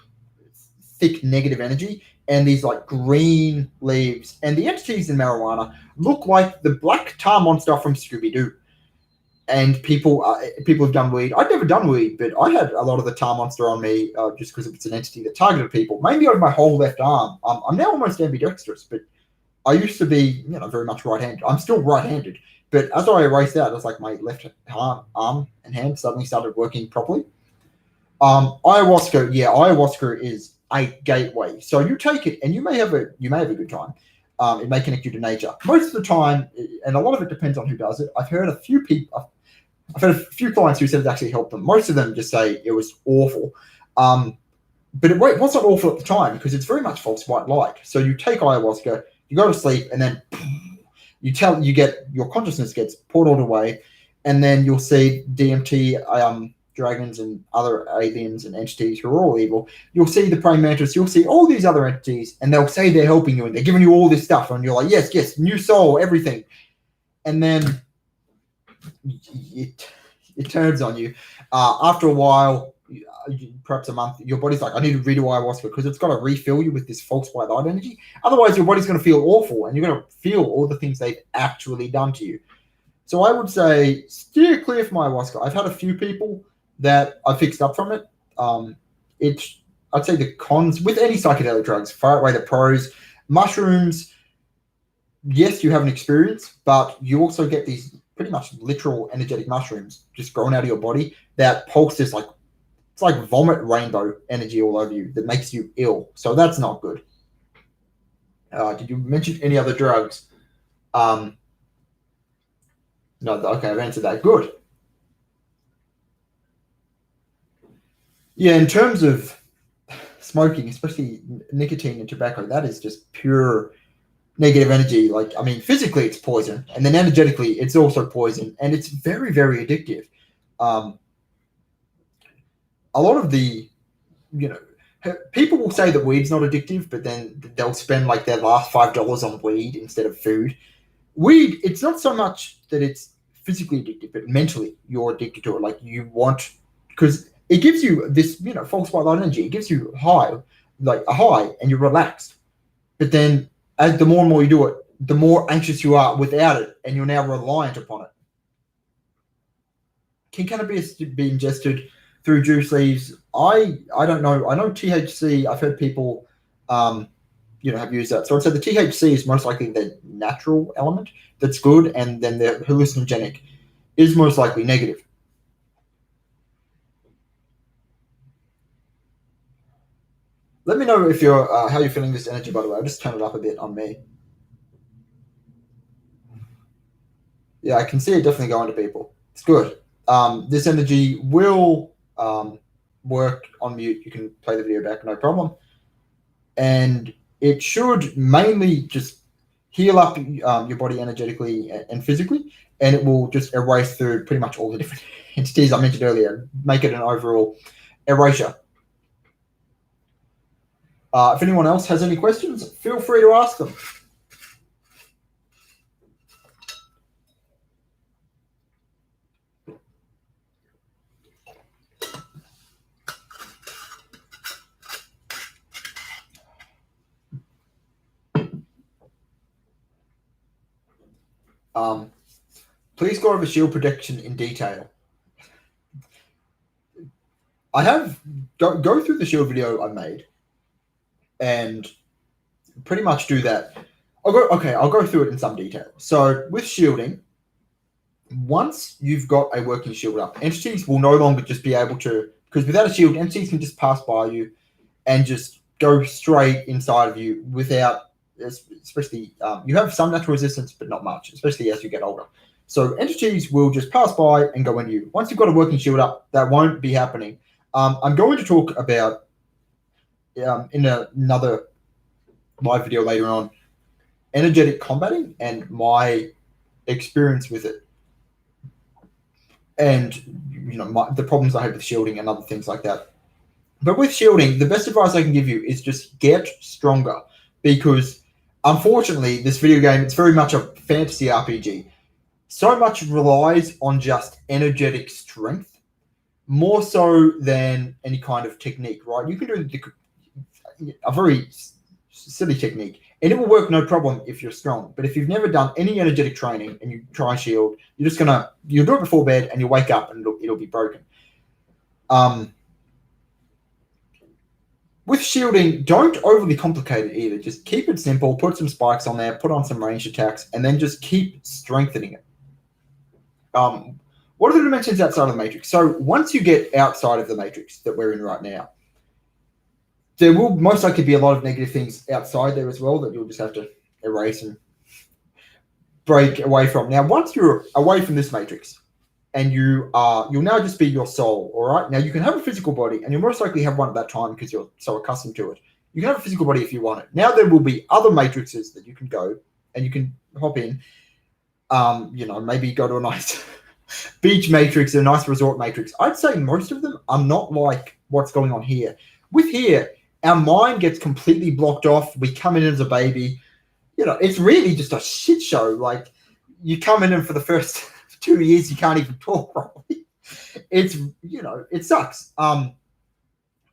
thick negative energy and these like green leaves. And the entities in marijuana look like the black tar monster from Scooby-Doo. And people have done weed. I've never done weed, but I had a lot of the tar monster on me just because it's an entity that targeted people, mainly over my whole left arm. I'm now almost ambidextrous, but I used to be, very much right-handed. I'm still right-handed, but as I erased that, it's like my left arm and hand suddenly started working properly. Ayahuasca is a gateway. So you take it, and you may have a good time. It may connect you to nature. Most of the time, and a lot of it depends on who does it. I've heard a few clients who said it actually helped them. Most of them just say it was awful. But it wasn't awful at the time because it's very much false white light. So you take ayahuasca, you go to sleep, and then your consciousness gets portaled away, and then you'll see DMT, dragons and other aliens and entities who are all evil. You'll see the praying mantis. You'll see all these other entities, and they'll say they're helping you, and they're giving you all this stuff, and you're like, yes, new soul, everything. And then it turns on you. After a while, perhaps a month, your body's like, I need to redo ayahuasca because it's got to refill you with this false white light energy. Otherwise, your body's going to feel awful and you're going to feel all the things they've actually done to you. So I would say steer clear from ayahuasca. I've had a few people that I fixed up from it. I'd say the cons with any psychedelic drugs far outweigh the pros. Mushrooms, yes, you have an experience, but you also get these pretty much literal energetic mushrooms just growing out of your body that pulse this it's like vomit rainbow energy all over you that makes you ill. So that's not good. Did you mention any other drugs? No, okay, I've answered that. Good. Yeah, in terms of smoking, especially nicotine and tobacco, that is just pure negative energy. Like, I mean, physically it's poison, and then energetically it's also poison, and it's very, very addictive. A lot of the, people will say that weed's not addictive, but then they'll spend like their last $5 on weed instead of food. Weed, it's not so much that it's physically addictive, but mentally you're addicted to it. Like you want, because it gives you this, false white light energy. It gives you like a high, and you're relaxed. But then as the more and more you do it, the more anxious you are without it, and you're now reliant upon it. Can cannabis be ingested through juice leaves? I don't know. I know THC. I've heard people, have used that. So I'd say the THC is most likely the natural element that's good, and then the hallucinogenic is most likely negative. Let me know if you're how you're feeling this energy. By the way, I'll just turn it up a bit on me. Yeah, I can see it definitely going to people. It's good. This energy will work on mute. You can play the video back, no problem. And it should mainly just heal up your body energetically and physically, and it will just erase through pretty much all the different entities I mentioned earlier, make it an overall erasure. If anyone else has any questions, feel free to ask them. Please go over shield protection in detail. I have go through the shield video I made and pretty much do that. I'll go through it in some detail. So with shielding, once you've got a working shield up, entities will no longer just be able to, because without a shield, entities can just pass by you and just go straight inside of you without, especially, you have some natural resistance, but not much, especially as you get older. So entities will just pass by and go into you. Once you've got a working shield up, that won't be happening. I'm going to talk about, in another live video later on, energetic combating and my experience with it. And, the problems I have with shielding and other things like that. But with shielding, the best advice I can give you is just get stronger, because unfortunately, this video game, it's very much a fantasy RPG. So much relies on just energetic strength, more so than any kind of technique, right? You can do a very silly technique, and it will work no problem if you're strong. But if you've never done any energetic training and you try shield, you'll do it before bed and you'll wake up and it'll be broken. With shielding, don't overly complicate it either. Just keep it simple, put some spikes on there, put on some ranged attacks, and then just keep strengthening it. What are the dimensions outside of the matrix? So once you get outside of the matrix that we're in right now, there will most likely be a lot of negative things outside there as well that you'll just have to erase and break away from. Now, once you're away from this matrix and you'll now just be your soul, all right? Now, you can have a physical body, and you'll most likely have one at that time because you're so accustomed to it. You can have a physical body if you want it. Now, there will be other matrices that you can go and you can hop in. Maybe go to a nice beach matrix, a nice resort matrix. I'd say most of them are not like what's going on here. With here, our mind gets completely blocked off. We come in as a baby. It's really just a shit show. Like, you come in and for the first 2 years, you can't even talk properly. It's, it sucks.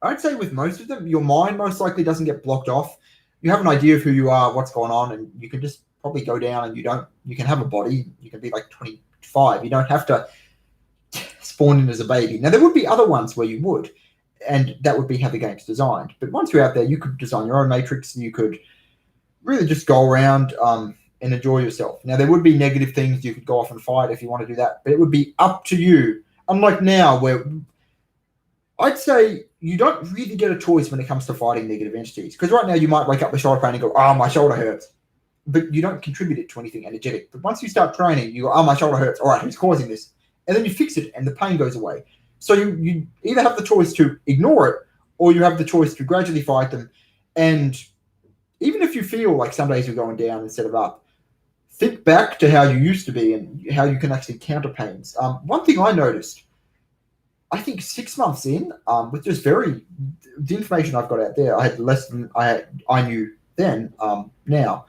I'd say with most of them, your mind most likely doesn't get blocked off. You have an idea of who you are, what's going on, and you can just probably go down and you can have a body. You can be like 25. You don't have to spawn in as a baby. Now, there would be other ones where you would, and that would be how the game's designed. But once you're out there, you could design your own matrix. You could really just go around and enjoy yourself. Now, there would be negative things. You could go off and fight if you want to do that, but it would be up to you. Unlike now, where I'd say you don't really get a choice when it comes to fighting negative entities. Because right now you might wake up with shoulder pain and go, oh, my shoulder hurts. But you don't contribute it to anything energetic. But once you start training, you go, oh, my shoulder hurts. All right, who's causing this? And then you fix it and the pain goes away. So you either have the choice to ignore it or you have the choice to gradually fight them. And even if you feel like some days you're going down instead of up, think back to how you used to be and how you can actually counter pains. One thing I noticed, I think 6 months in, with just the information I've got out there, I had less than I knew then. Now,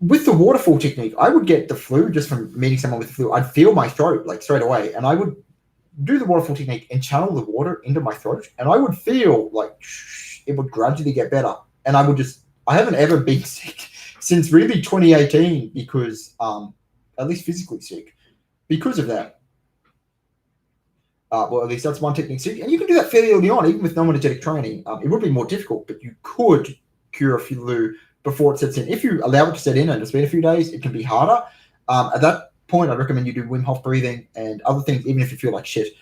with the waterfall technique, I would get the flu just from meeting someone with the flu. I'd feel my throat like straight away, and I would do the waterfall technique and channel the water into my throat, and I would feel like it would gradually get better. And I haven't ever been sick since really 2018 because, at least physically sick, because of that. Well, at least that's one technique. And you can do that fairly early on, even with non-energetic training. It would be more difficult, but you could cure a flu before it sets in. If you allow it to set in and it's been a few days, it can be harder. At that point, I recommend you do Wim Hof breathing and other things, even if you feel like shit,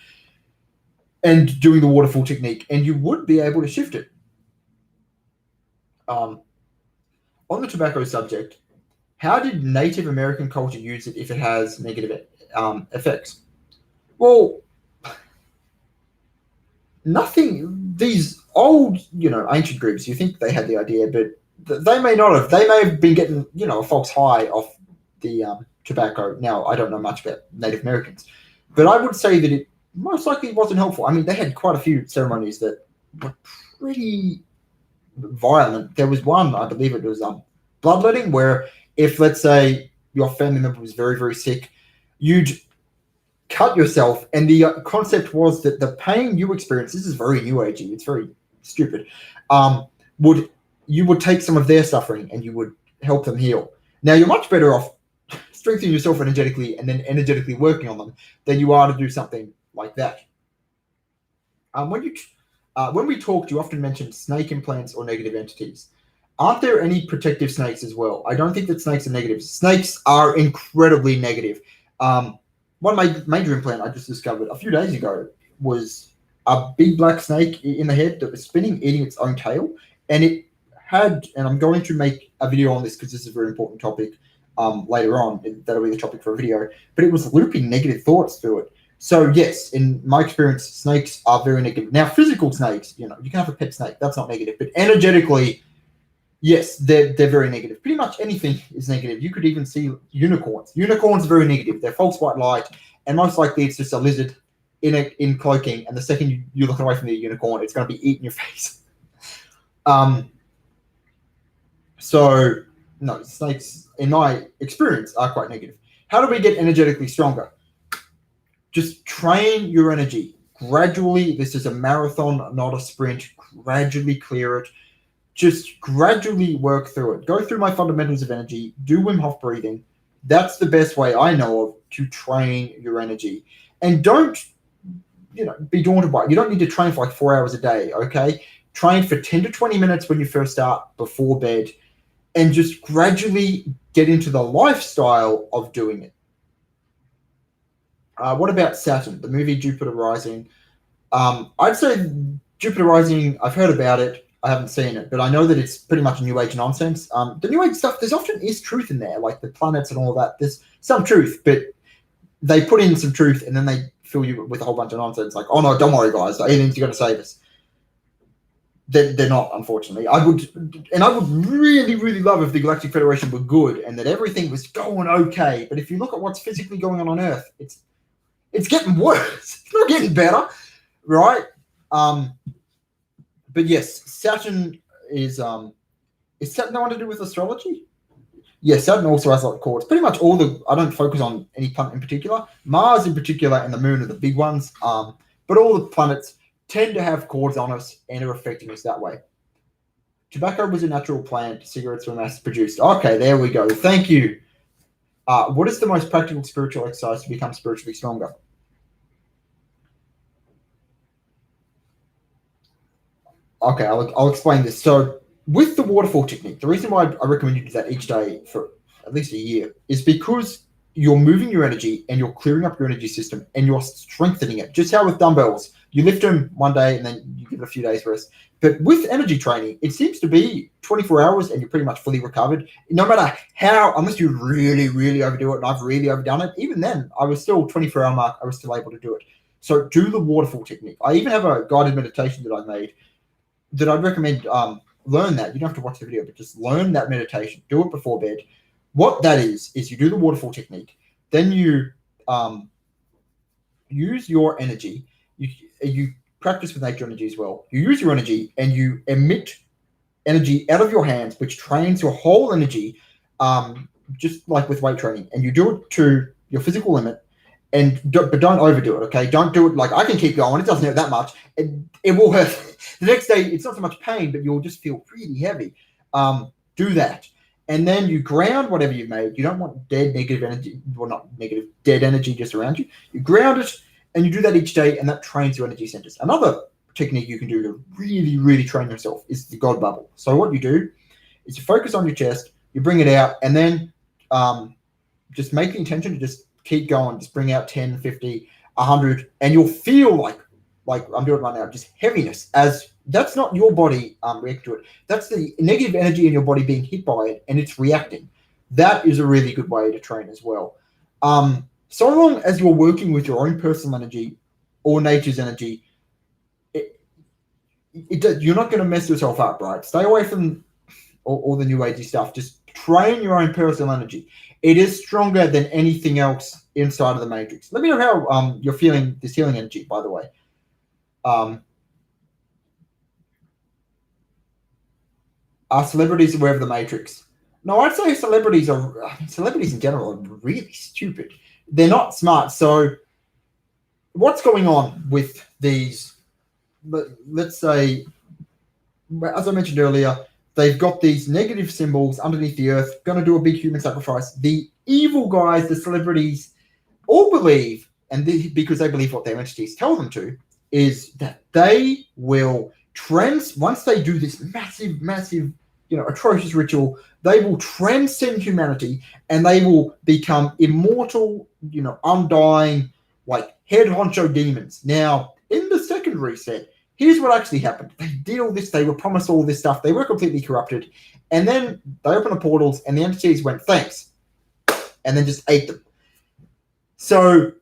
and doing the waterfall technique, and you would be able to shift it. On the tobacco subject, how did Native American culture use it if it has negative effects? Well, nothing. These old, ancient groups, you think they had the idea, but they may not have. They may have been getting, a false high off the tobacco. Now, I don't know much about Native Americans, but I would say that it most likely wasn't helpful. I mean, they had quite a few ceremonies that were pretty violent. There was one, I believe it was bloodletting, where if, let's say, your family member was very, very sick, you'd cut yourself, and the concept was that the pain you experience, this is very new agey, it's very stupid, you would take some of their suffering and you would help them heal. Now, you're much better off strengthening yourself energetically and then energetically working on them than you are to do something like that. When we talked, you often mentioned snake implants or negative entities. Aren't there any protective snakes as well? I don't think that snakes are negative. Snakes are incredibly negative. One major implant I just discovered a few days ago was a big black snake in the head that was spinning, eating its own tail. And it had, and I'm going to make a video on this because this is a very important topic later on. That'll be the topic for a video. But it was looping negative thoughts through it. So yes, in my experience, snakes are very negative. Now, physical snakes, you can have a pet snake. That's not negative. But energetically, yes, they're very negative. Pretty much anything is negative. You could even see unicorns. Unicorns are very negative. They're false white light, and most likely it's just a lizard in cloaking. And the second you look away from the unicorn, it's going to be eating your face. So no, snakes, in my experience, are quite negative. How do we get energetically stronger? Just train your energy gradually. This is a marathon, not a sprint. Gradually clear it. Just gradually work through it. Go through my fundamentals of energy. Do Wim Hof breathing. That's the best way I know of to train your energy. And don't, be daunted by it. You don't need to train for like 4 hours a day, okay? Train for 10 to 20 minutes when you first start before bed, and just gradually get into the lifestyle of doing it. What about Saturn, the movie Jupiter Rising? I'd say Jupiter Rising, I've heard about it. I haven't seen it, but I know that it's pretty much New Age nonsense. The New Age stuff, there's often is truth in there, like the planets and all that. There's some truth, but they put in some truth and then they fill you with a whole bunch of nonsense. Like, oh no, don't worry, guys. The aliens are going to save us. They're not, unfortunately. I would really, really love if the Galactic Federation were good and that everything was going okay. But if you look at what's physically going on Earth, it's getting worse. It's not getting better, right? But yes, Saturn is Saturn the one to do with astrology? Yes, Saturn also has like chords. Pretty much I don't focus on any planet in particular. Mars in particular and the moon are the big ones. But all the planets, tend to have cords on us and are affecting us that way. Tobacco was a natural plant. Cigarettes were mass produced. Okay, there we go. Thank you. What is the most practical spiritual exercise to become spiritually stronger? Okay, I'll explain this. So with the waterfall technique, the reason why I recommend you do that each day for at least a year is because you're moving your energy and you're clearing up your energy system and you're strengthening it. Just how with dumbbells, you lift them one day and then you give it a few days rest. But with energy training, it seems to be 24 hours and you're pretty much fully recovered. No matter how, unless you really, really overdo it, and I've really overdone it, even then, I was still 24-hour mark, I was still able to do it. So do the waterfall technique. I even have a guided meditation that I made that I'd recommend learn that. You don't have to watch the video, but just learn that meditation. Do it before bed. What that is you do the waterfall technique. Then you use your energy. You practice with nature energy as well. You use your energy and you emit energy out of your hands, which trains your whole energy, just like with weight training. And you do it to your physical limit. But don't overdo it, okay? Don't do it like I can keep going. It doesn't hurt that much. It will hurt. The next day, it's not so much pain, but you'll just feel really heavy. Do that. And then you ground whatever you've made. You don't want dead negative energy, well, not negative, dead energy just around you. You ground it, and you do that each day, and that trains your energy centers. Another technique you can do to really, really train yourself is the God bubble. So what you do is you focus on your chest, you bring it out, and then just make the intention to just keep going, just bring out 10, 50, 100, and you'll feel like I'm doing right now, just heaviness, as that's not your body reacting to it. That's the negative energy in your body being hit by it, and it's reacting. That is a really good way to train as well. So long as you're working with your own personal energy or nature's energy, you're not going to mess yourself up, right? Stay away from all the new agey stuff. Just train your own personal energy. It is stronger than anything else inside of the matrix. Let me know how you're feeling this healing energy, by the way. Are celebrities aware of the matrix? No, I'd say celebrities in general are really stupid. They're not smart. So what's going on with these, let's say, as I mentioned earlier, they've got these negative symbols underneath the earth, going to do a big human sacrifice. The evil guys, the celebrities, all believe, and because they believe what their entities tell them to, is that they will once they do this massive, atrocious ritual, they will transcend humanity and they will become immortal, undying, like head honcho demons. Now, in the second reset, here's what actually happened. They did all this. They were promised all this stuff. They were completely corrupted. And then they opened the portals and the entities went, thanks. And then just ate them. So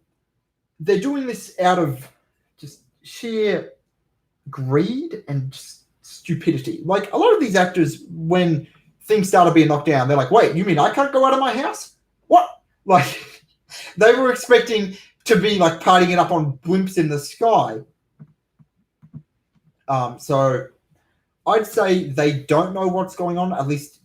they're doing this out of just sheer greed and just stupidity. Like a lot of these actors, when things started being knocked down, they're like, wait, you mean I can't go out of my house? What? Like they were expecting to be like partying it up on blimps in the sky. So I'd say they don't know what's going on. At least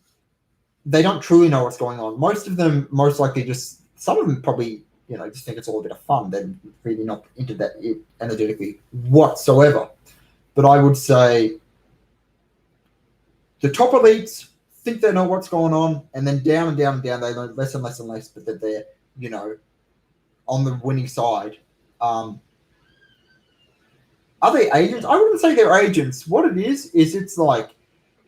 they don't truly know what's going on. Most of them, most likely, some of them probably, just think it's all a bit of fun. They're really not into that energetically whatsoever. But I would say the top elites think they know what's going on, and then down and down and down, they learn less and less and less, but that they're, on the winning side. Are they agents? I wouldn't say they're agents. What it is it's like,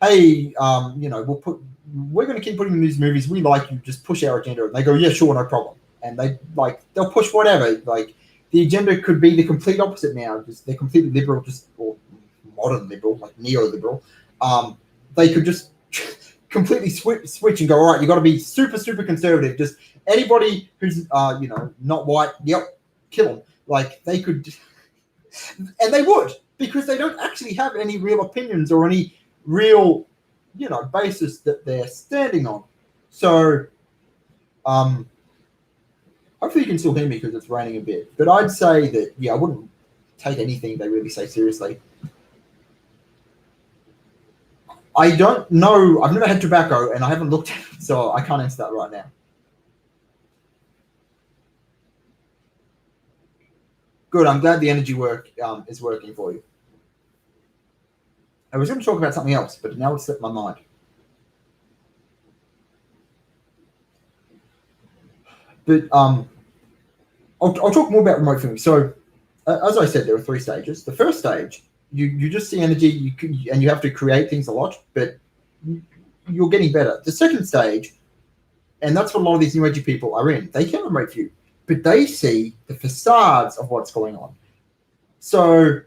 hey, we're going to keep putting in these movies. We like you. Just push our agenda. And they go, yeah, sure, no problem. And they'll push whatever. Like the agenda could be the complete opposite now. Just they're completely liberal, or modern liberal, like neoliberal. They could just completely switch and go, all right, you got to be super, super conservative. Just anybody who's not white, yep, kill them. Like they could. And they would, because they don't actually have any real opinions or any real, basis that they're standing on. So, hopefully you can still hear me because it's raining a bit. But I'd say that, I wouldn't take anything they really say seriously. I don't know. I've never had tobacco and I haven't looked at it, so I can't answer that right now. Good. I'm glad the energy work is working for you. I was going to talk about something else, but now it's slipped my mind. But I'll talk more about remote viewing. So, as I said, there are 3 stages. The first stage, you just see energy, and you have to create things a lot, but you're getting better. The second stage, and that's what a lot of these new agey people are in, they can remote view, but they see the facades of what's going on. So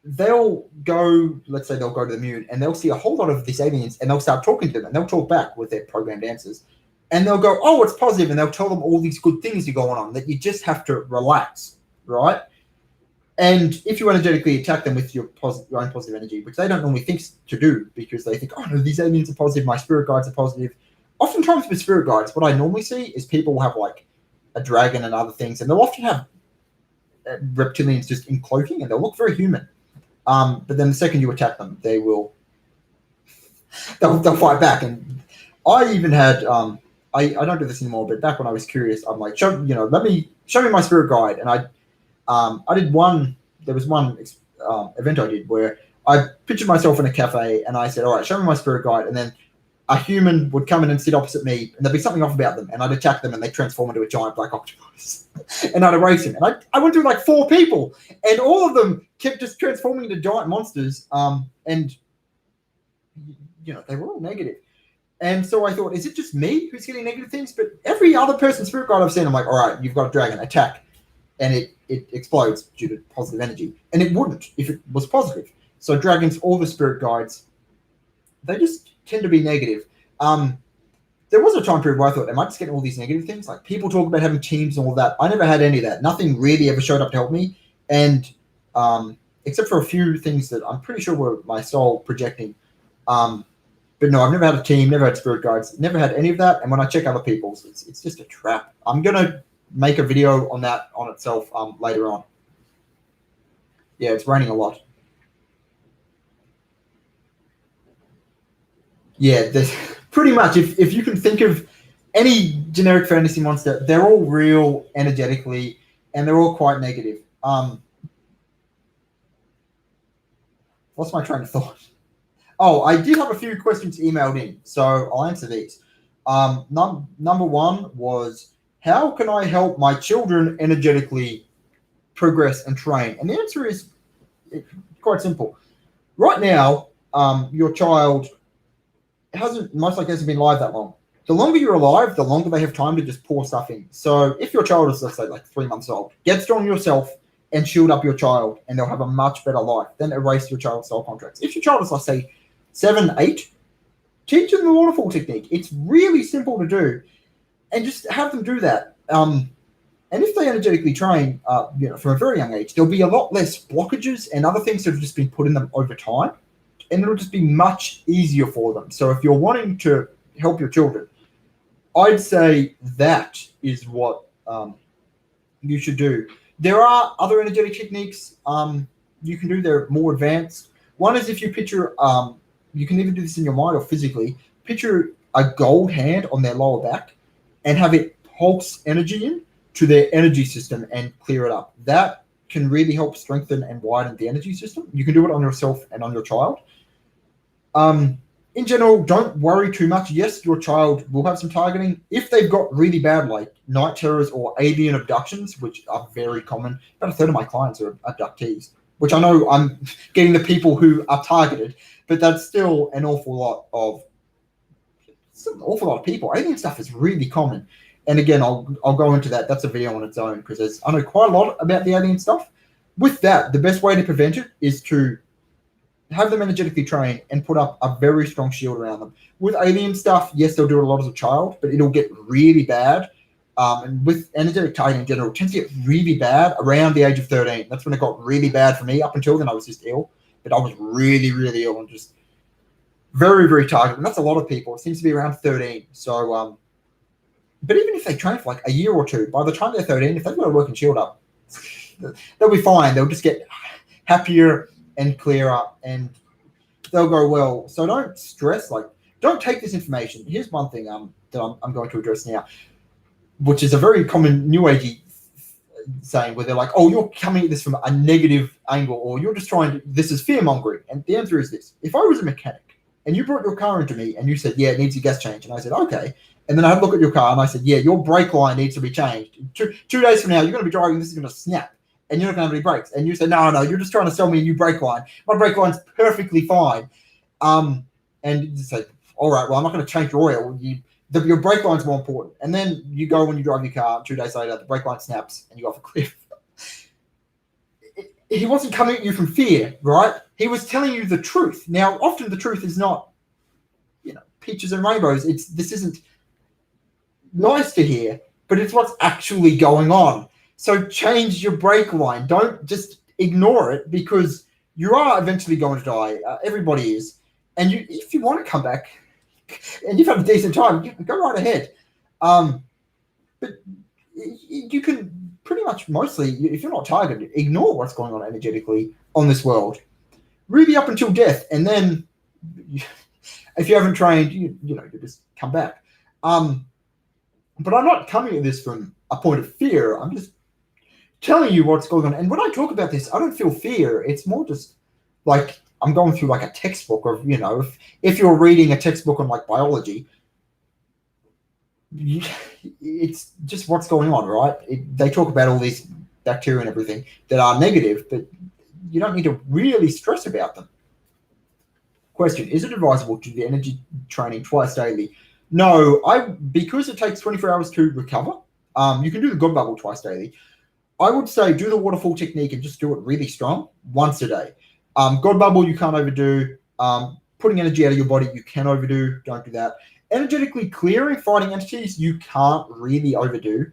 they'll go, let's say they'll go to the moon, and they'll see a whole lot of these aliens, and they'll start talking to them, and they'll talk back with their programmed answers. And they'll go, oh, it's positive, and they'll tell them all these good things are going on, that you just have to relax, right? And if you energetically attack them with your own positive energy, which they don't normally think to do, because they think, oh, no, these aliens are positive, my spirit guides are positive. Oftentimes with spirit guides, what I normally see is people will have like a dragon and other things, and they'll often have reptilians just in cloaking, and they'll look very human. But then the second you attack them, they'll fight back. And I even had... I don't do this anymore, but back when I was curious, I'm like, show me my spirit guide. And I did one. There was one event I did where I pictured myself in a cafe, and I said, all right, show me my spirit guide. And then a human would come in and sit opposite me, and there'd be something off about them, and I'd attack them, and they'd transform into a giant black octopus, and I'd erase him. And I went through like 4 people, and all of them kept just transforming into giant monsters. And they were all negative. And so I thought, is it just me who's getting negative things? But every other person's spirit guide I've seen, I'm like, all right, you've got a dragon, attack. And it explodes due to positive energy. And it wouldn't if it was positive. So dragons, all the spirit guides, they just tend to be negative. There was a time period where I thought, am I just getting all these negative things? Like people talk about having teams and all that. I never had any of that. Nothing really ever showed up to help me. And except for a few things that I'm pretty sure were my soul projecting. But no, I've never had a team, never had spirit guides, never had any of that. And when I check other people's, it's just a trap. I'm going to make a video on that on itself later on. Yeah, it's raining a lot. Yeah, there's pretty much, if you can think of any generic fantasy monster, they're all real energetically, and they're all quite negative. What's my train of thought? Oh, I did have a few questions emailed in, so I'll answer these. Number one was, how can I help my children energetically progress and train? And the answer is quite simple. Right now, your child hasn't been alive that long. The longer you're alive, the longer they have time to just pour stuff in. So if your child is, let's say, like 3 months old, get strong yourself and shield up your child, and they'll have a much better life. Then erase your child's soul contracts. If your child is, let's say, 7, 8, teach them the waterfall technique. It's really simple to do, and just have them do that. And if they energetically train, from a very young age, there'll be a lot less blockages and other things that have just been put in them over time, and it'll just be much easier for them. So if you're wanting to help your children, I'd say that is what you should do. There are other energetic techniques you can do. They're more advanced. One is if you picture, you can either do this in your mind or physically, picture a gold hand on their lower back and have it pulse energy in to their energy system and clear it up. That can really help strengthen and widen the energy system. You can do it on yourself and on your child. In general, don't worry too much. Yes, your child will have some targeting. If they've got really bad, like night terrors or alien abductions, which are very common, about a third of my clients are abductees, which I know I'm getting the people who are targeted, but that's still an awful lot of people. Alien stuff is really common. And again, I'll go into that. That's a video on its own, because I know quite a lot about the alien stuff. With that, the best way to prevent it is to have them energetically train and put up a very strong shield around them. With alien stuff, yes, they'll do it a lot as a child, but it'll get really bad. And with energetic targeting in general, it tends to get really bad around the age of 13. That's when it got really bad for me. Up until then, I was just ill, but I was really, really ill and just very, very targeted. And that's a lot of people. It seems to be around 13. So, but even if they train for like a year or two, by the time they're 13, if they've got a working shield up, they'll be fine. They'll just get happier and clearer, and they'll go well. So don't stress. Like, don't take this information. Here's one thing that I'm going to address now, which is a very common New Agey saying where they're like, oh, you're coming at this from a negative angle, or you're just trying to, this is fear mongering. And the answer is this: if I was a mechanic and you brought your car into me and you said, yeah, it needs a gas change, and I said, okay, and then I had a look at your car and I said, yeah, your brake line needs to be changed. Two days from now, you're going to be driving, this is going to snap, and you're not going to have any brakes. And you said, no, you're just trying to sell me a new brake line. My brake line's perfectly fine. And you say, all right, well, I'm not going to change your oil. Your brake line's more important. And then you go when you drive your car, 2 days later, the brake line snaps and you go off a cliff. He wasn't coming at you from fear, right? He was telling you the truth. Now, often the truth is not, peaches and rainbows. This isn't nice to hear, but it's what's actually going on. So change your brake line. Don't just ignore it, because you are eventually going to die. Everybody is. And if you want to come back and you've had a decent time, you can go right ahead. But you can pretty much mostly, if you're not targeted, ignore what's going on energetically on this world, really up until death. And then if you haven't trained, you just come back. But I'm not coming at this from a point of fear. I'm just telling you what's going on. And when I talk about this, I don't feel fear. It's more just like I'm going through like a textbook of, if you're reading a textbook on like biology, it's just what's going on, right? They talk about all these bacteria and everything that are negative, but you don't need to really stress about them. Question: is it advisable to do the energy training twice daily? No, because it takes 24 hours to recover. You can do the God bubble twice daily. I would say do the waterfall technique and just do it really strong once a day. God bubble you can't overdo. Putting energy out of your body you can overdo. Don't do that. Energetically clearing, fighting entities, you can't really overdo.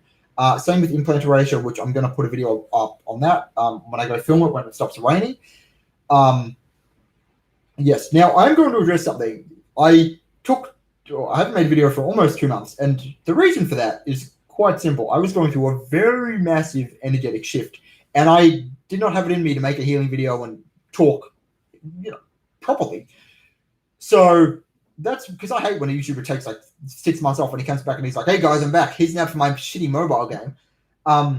Same with implant ratio, which I'm going to put a video up on that when I go film it when it stops raining. Yes. Now I'm going to address something. I haven't made a video for almost 2 months, and the reason for that is quite simple. I was going through a very massive energetic shift, and I did not have it in me to make a healing video and talk, properly. So that's because I hate when a YouTuber takes like 6 months off and he comes back and he's like, hey guys, I'm back. Here's now for my shitty mobile game. A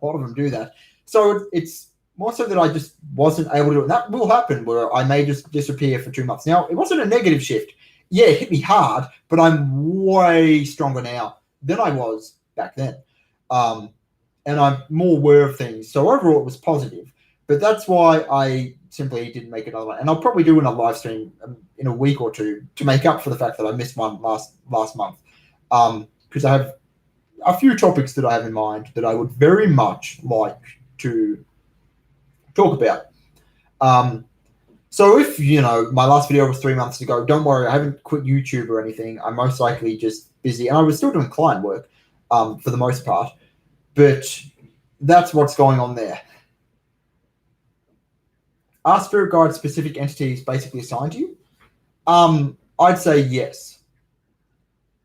lot of them do that. So it's more so that I just wasn't able to do it. And that will happen where I may just disappear for 2 months. Now, it wasn't a negative shift. Yeah, it hit me hard, but I'm way stronger now than I was back then. And I'm more aware of things. So overall, it was positive. But that's why I simply didn't make another one. And I'll probably do another live stream in a week or two to make up for the fact that I missed one last month. Because I have a few topics that I have in mind that I would very much like to talk about. So if, my last video was 3 months ago, don't worry, I haven't quit YouTube or anything. I'm most likely just busy. And I was still doing client work for the most part. But that's what's going on there. Are spirit guides specific entities basically assigned to you? I'd say yes.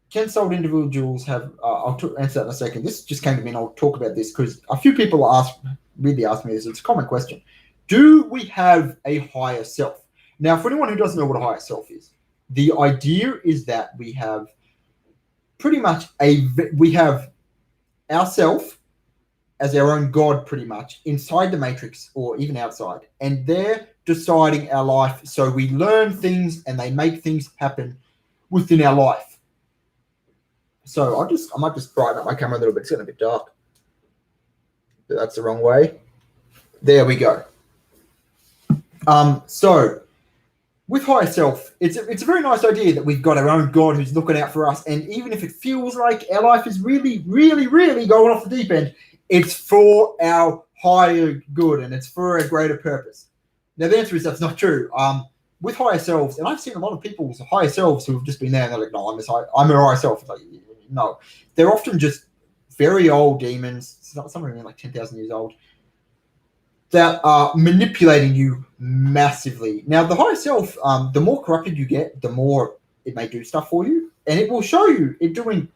Can souled individuals have... I'll answer that in a second. This just came to me, and I'll talk about this because a few people really ask me this. It's a common question. Do we have a higher self? Now, for anyone who doesn't know what a higher self is, the idea is that we have pretty much we have ourself as our own God, pretty much, inside the matrix or even outside. And they're deciding our life. So we learn things and they make things happen within our life. So I might just brighten up my camera a little bit. It's getting a bit dark. That's the wrong way. There we go. So with higher self, it's a very nice idea that we've got our own God who's looking out for us. And even if it feels like our life is really, really, really going off the deep end, it's for our higher good and it's for a greater purpose. Now, the answer is that's not true. With higher selves, and I've seen a lot of people with higher selves who have just been there and they're like, no, I'm a higher self. It's like, no. They're often just very old demons, some of them like 10,000 years old, that are manipulating you massively. Now, the higher self, the more corrupted you get, the more it may do stuff for you. And it will show you it doing,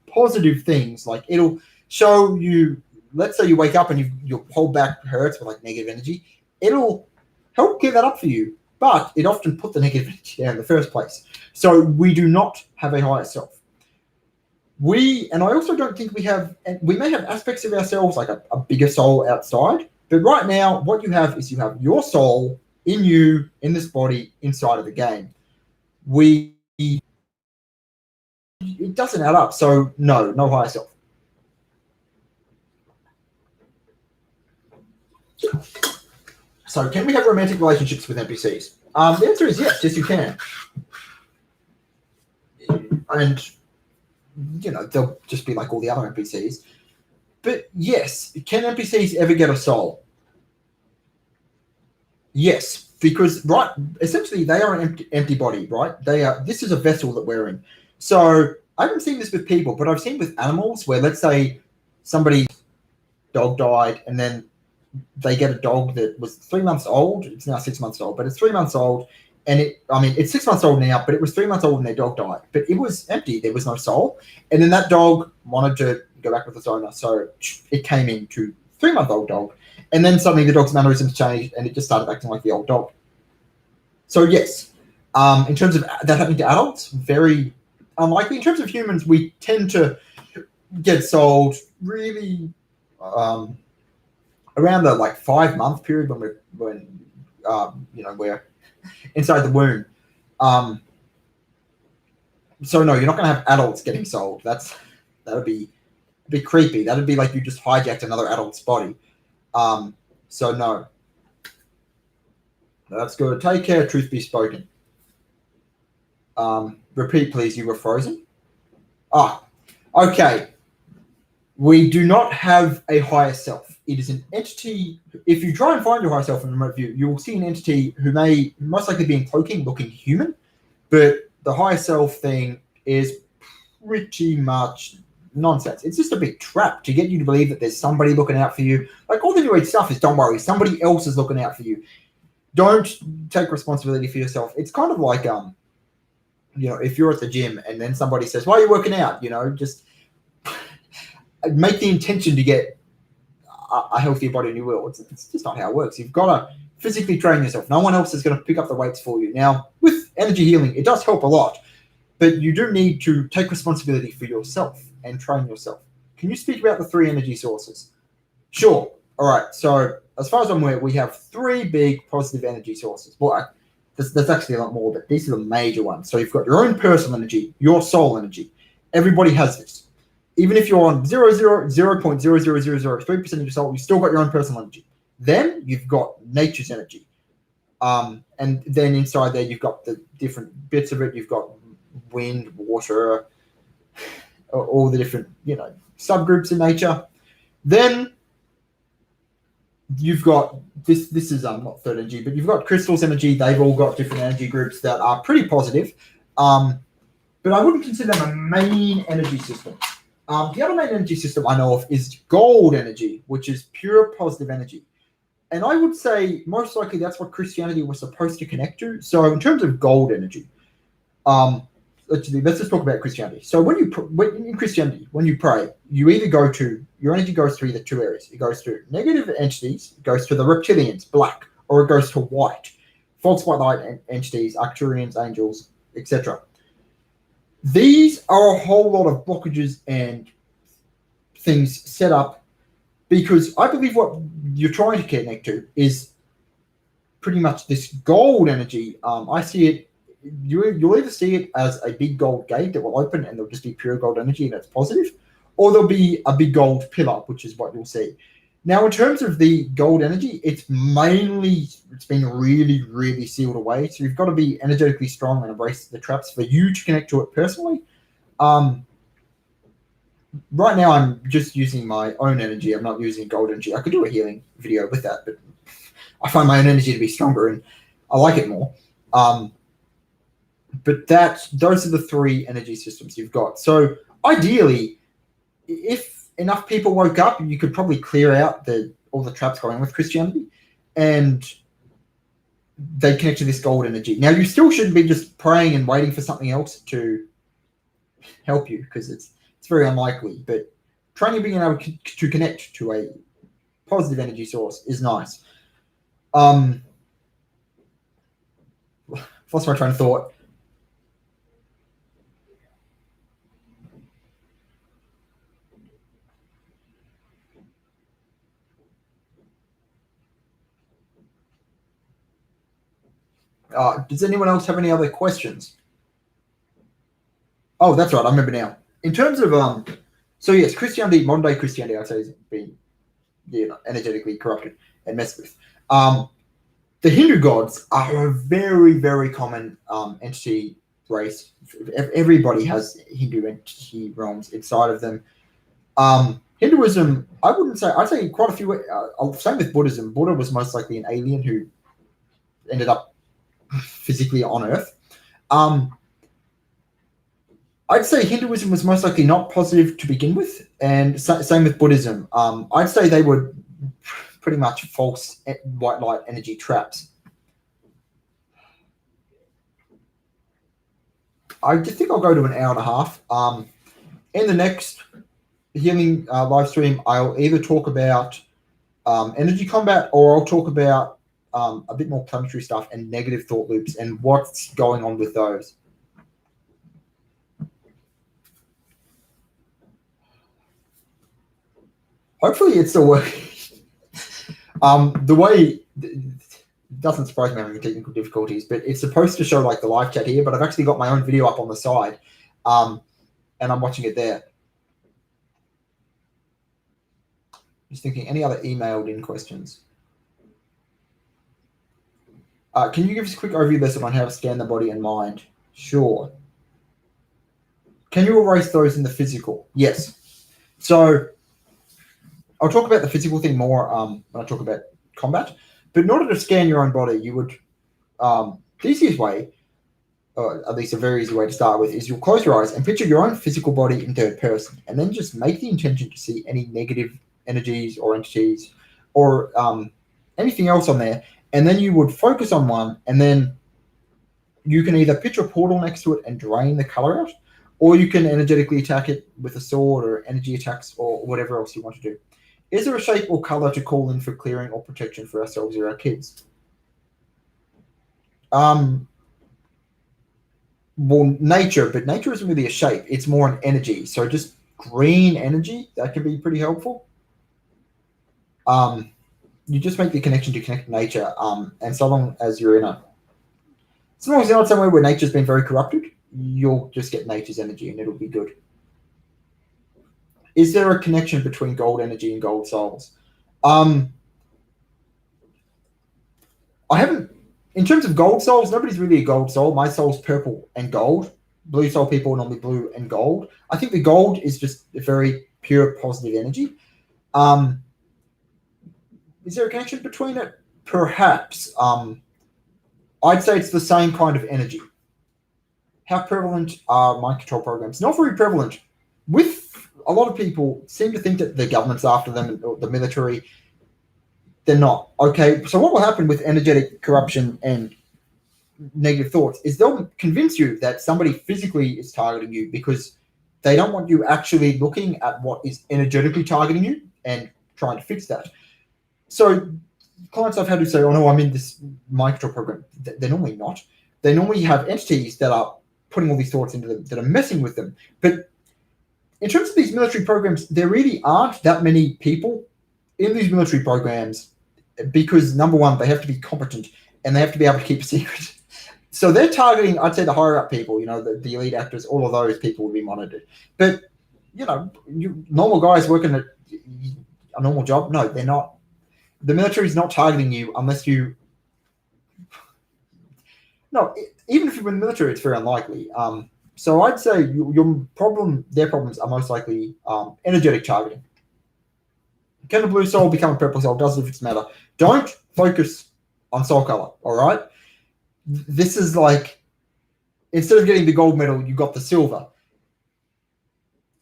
positive things. Like it'll show you, let's say you wake up and your whole back hurts with like negative energy. It'll help clear that up for you. But it often put the negative energy down in the first place. So we do not have a higher self. and I also don't think we may have aspects of ourselves like a bigger soul outside, but right now what you have is you have your soul in you, in this body, inside of the game. It doesn't add up, so no higher self. So can we have romantic relationships with NPCs? The answer is yes, you can. And, they'll just be like all the other NPCs. But yes, can NPCs ever get a soul? Yes, because, right, essentially they are an empty body, right? This is a vessel that we're in. So I haven't seen this with people, but I've seen with animals where, let's say, somebody's dog died and then they get a dog that was 3 months old. It's now 6 months old, but it's 3 months old. And it's 6 months old now, but it was 3 months old when their dog died. But it was empty. There was no soul. And then that dog wanted to go back with its owner. So it came into 3-month-old dog. And then suddenly the dog's mannerisms changed and it just started acting like the old dog. So yes, in terms of that happening to adults, very unlikely. In terms of humans, we tend to get sold really around the 5-month period when we're inside the womb. So no, you're not going to have adults getting sold. That'd be a bit creepy. That'd be like you just hijacked another adult's body. So no. That's good. Take care, truth be spoken. Repeat, please. You were frozen. Okay. We do not have a higher self. It is an entity. If you try and find your higher self in remote view, you will see an entity who may most likely be in cloaking, looking human, but the higher self thing is pretty much nonsense. It's just a big trap to get you to believe that there's somebody looking out for you. Like, all the new age stuff is, don't worry, somebody else is looking out for you. Don't take responsibility for yourself. It's kind of like, if you're at the gym and then somebody says, why are you working out? Just make the intention to get a healthier body, and you will. It's just not how it works. You've got to physically train yourself. No one else is going to pick up the weights for you. Now, with energy healing, it does help a lot, but you do need to take responsibility for yourself and train yourself. Can you speak about the 3 energy sources? Sure. All right. So as far as I'm aware, we have 3 big positive energy sources. Well, there's actually a lot more, but these are the major ones. So you've got your own personal energy, your soul energy. Everybody has this. Even if you're on 0.00003% of your soul, you've still got your own personal energy. Then you've got nature's energy. And then inside there, you've got the different bits of it. You've got wind, water, all the different, subgroups in nature. Then you've got this is not third energy, but you've got crystals energy. They've all got different energy groups that are pretty positive. But I wouldn't consider them a main energy system. The other main energy system I know of is gold energy, which is pure positive energy. And I would say most likely that's what Christianity was supposed to connect to. So in terms of gold energy, let's just talk about Christianity. So in Christianity, when you pray, your energy goes to either 2 areas. It goes to negative entities, it goes to the reptilians, black, or it goes to white, false white light entities, Arcturians, angels, etc. These are a whole lot of blockages and things set up because I believe what you're trying to connect to is pretty much this gold energy. I see it, you'll either see it as a big gold gate that will open and there'll just be pure gold energy and it's positive, or there'll be a big gold pillar, which is what you'll see. Now, in terms of the gold energy, it's been really, really sealed away. So you've got to be energetically strong and embrace the traps for you to connect to it personally. Right now, I'm just using my own energy. I'm not using gold energy. I could do a healing video with that, but I find my own energy to be stronger and I like it more. But those are the 3 energy systems you've got. So ideally, if enough people woke up, you could probably clear out all the traps going on with Christianity, and they connect to this gold energy. Now, you still shouldn't be just praying and waiting for something else to help you, because it's very unlikely. But trying to being able to connect to a positive energy source is nice. Lost my train of thought. Does anyone else have any other questions? Oh, that's right. I remember now. In terms of so yes, Christianity, modern day Christianity, I'd say, has been energetically corrupted and messed with. The Hindu gods are a very, very common entity race. Everybody has Hindu entity realms inside of them. Hinduism, I wouldn't say, I'd say quite a few. Same with Buddhism. Buddha was most likely an alien who ended up physically on Earth. I'd say Hinduism was most likely not positive to begin with, and same with Buddhism. I'd say they were pretty much false white light energy traps. I just think I'll go to an hour and a half. In the next healing live stream, I'll either talk about energy combat, or I'll talk about a bit more planetary stuff and negative thought loops and what's going on with those. Hopefully it's still working. The way, it doesn't surprise me having technical difficulties, but it's supposed to show like the live chat here, but I've actually got my own video up on the side, and I'm watching it there. Just thinking, any other emailed in questions? Can you give us a quick overview lesson on how to scan the body and mind? Sure. Can you erase those in the physical? Yes. So I'll talk about the physical thing more when I talk about combat. But in order to scan your own body, you would, the easiest way, or at least a very easy way to start with, is you'll close your eyes and picture your own physical body in third person, and then just make the intention to see any negative energies or entities or anything else on there. And then you would focus on one, and then you can either picture a portal next to it and drain the color out, or you can energetically attack it with a sword or energy attacks or whatever else you want to do. Is there a shape or color to call in for clearing or protection for ourselves or our kids? Well, nature, but nature isn't really a shape. It's more an energy. So just green energy, that can be pretty helpful. You just make the connection to connect nature. And so long as you're as long as you're not somewhere where nature's been very corrupted, you'll just get nature's energy and it'll be good. Is there a connection between gold energy and gold souls? I haven't, in terms of gold souls, nobody's really a gold soul. My soul's purple and gold. Blue soul people are normally blue and gold. I think the gold is just a very pure positive energy. Is there a connection between it? Perhaps. I'd say it's the same kind of energy. How prevalent are mind control programs? Not very prevalent. With a lot of people seem to think that the government's after them, or the military. They're not. Okay, so what will happen with energetic corruption and negative thoughts is they'll convince you that somebody physically is targeting you because they don't want you actually looking at what is energetically targeting you and trying to fix that. So clients I've had who say, oh no, I'm in this mind control program. They're normally not. They normally have entities that are putting all these thoughts into them, that are messing with them. But in terms of these military programs, there really aren't that many people in these military programs because, number one, they have to be competent and they have to be able to keep a secret. So they're targeting, I'd say, the higher up people, the elite actors, all of those people will be monitored. But, normal guys working at a normal job, no, they're not. The military is not targeting you unless you... No, even if you're in the military, it's very unlikely. So I'd say their problems are most likely energetic targeting. Can a blue soul become a purple soul? Does it matter? Don't focus on soul color, all right? This is like, instead of getting the gold medal, you got the silver.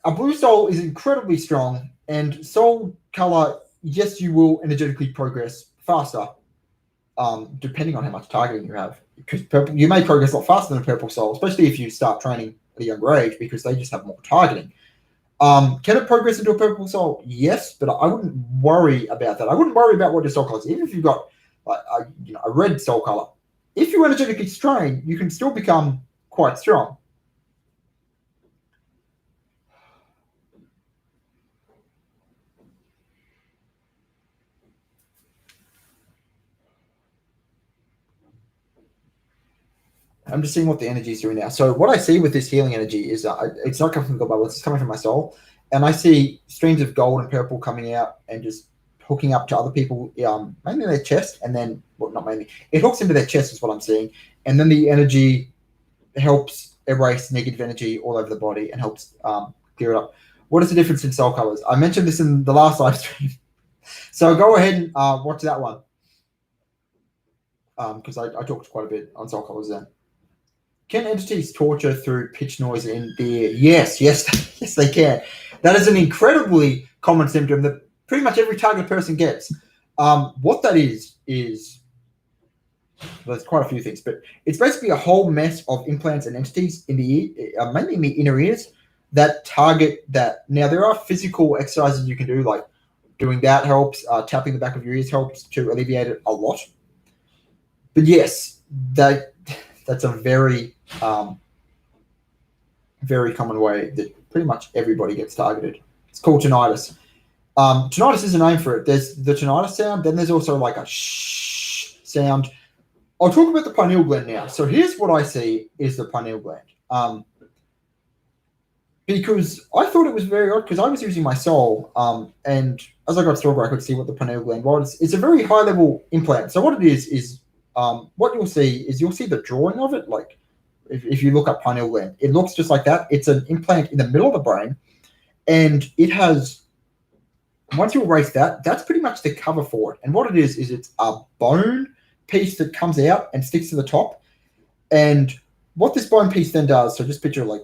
A blue soul is incredibly strong, and soul color, yes, you will energetically progress faster, depending on how much targeting you have. Because you may progress a lot faster than a purple soul, especially if you start training at a younger age, because they just have more targeting. Can it progress into a purple soul? Yes, but I wouldn't worry about that. I wouldn't worry about what your soul color is. Even if you've got a red soul color, if you energetically strain, you can still become quite strong. I'm just seeing what the energy is doing now. So what I see with this healing energy is it's not coming from the God bubble, it's coming from my soul. And I see streams of gold and purple coming out and just hooking up to other people, mainly their chest, and then, well, not mainly, it hooks into their chest is what I'm seeing. And then the energy helps erase negative energy all over the body and helps clear it up. What is the difference in soul colors? I mentioned this in the last live stream. So go ahead and watch that one. Because I talked quite a bit on soul colors then. Can entities torture through pitch noise in the ear? Yes, yes, they can. That is an incredibly common symptom that pretty much every target person gets. What that is well, there's quite a few things, but it's basically a whole mess of implants and entities in the ear, mainly in the inner ears, that target that. Now, there are physical exercises you can do, like doing that helps, tapping the back of your ears helps to alleviate it a lot. But yes, that's a very, very common way that pretty much everybody gets targeted. It's called tinnitus. Tinnitus is a name for it. There's the tinnitus sound, then there's also like a shh sound. I'll talk about the pineal gland now. So here's what I see is the pineal gland. Because I thought it was very odd, because I was using my soul, and as I got stronger, I could see what the pineal gland was. It's a very high-level implant. So what it is what you'll see is the drawing of it. Like if you look up pineal gland, it looks just like that. It's an implant in the middle of the brain, and it has, once you erase that, that's pretty much the cover for it. And what it is it's a bone piece that comes out and sticks to the top. And what this bone piece then does, so just picture like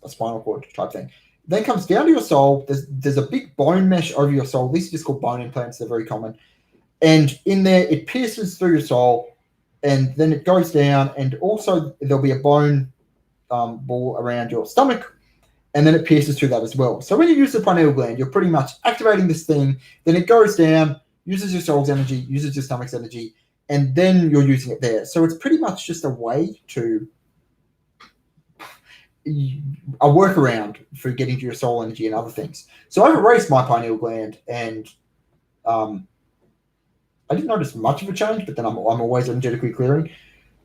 a spinal cord type thing, then comes down to your soul. There's a big bone mesh over your soul. These are just called bone implants. They're very common. And in there, it pierces through your soul, and then it goes down, and also there'll be a bone ball around your stomach, and then it pierces through that as well. So when you use the pineal gland, you're pretty much activating this thing, then it goes down, uses your soul's energy, uses your stomach's energy, and then you're using it there. So it's pretty much just a way to, a workaround for getting to your soul energy and other things. So I've erased my pineal gland, and I didn't notice much of a change, but then I'm always energetically clearing.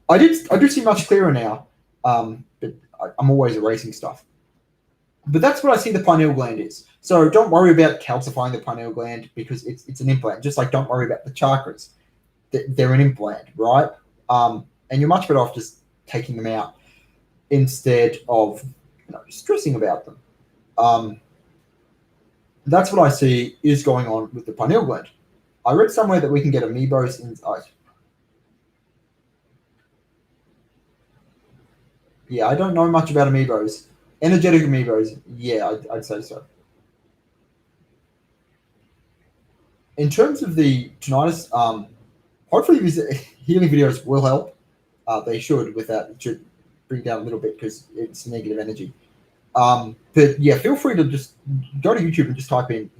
I do see much clearer now, but I'm always erasing stuff. But that's what I see the pineal gland is. So don't worry about calcifying the pineal gland, because it's an implant. Just like don't worry about the chakras. They're an implant, right? And you're much better off just taking them out instead of stressing about them. That's what I see is going on with the pineal gland. I read somewhere that we can get amoebas inside. Yeah, I don't know much about amoebas. Energetic amoebas, yeah, I'd say so. In terms of the tinnitus, hopefully these healing videos will help. They should with that. It should bring down a little bit because it's negative energy. But yeah, feel free to just go to YouTube and just type in,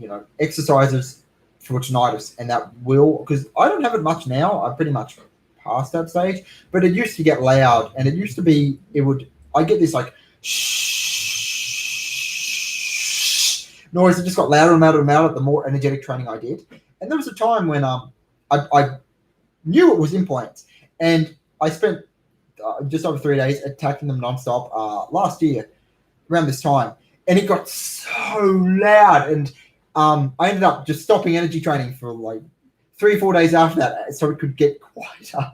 exercises for tinnitus, and that will, because I don't have it much now. I'm pretty much past that stage, but it used to get loud, and it used to be, I get this like shh noise. It just got louder and louder and louder the more energetic training I did. And there was a time when I knew it was implants, and I spent just over 3 days attacking them nonstop last year around this time, and it got so loud, and I ended up just stopping energy training for like 3 or 4 days after that, so it could get quieter.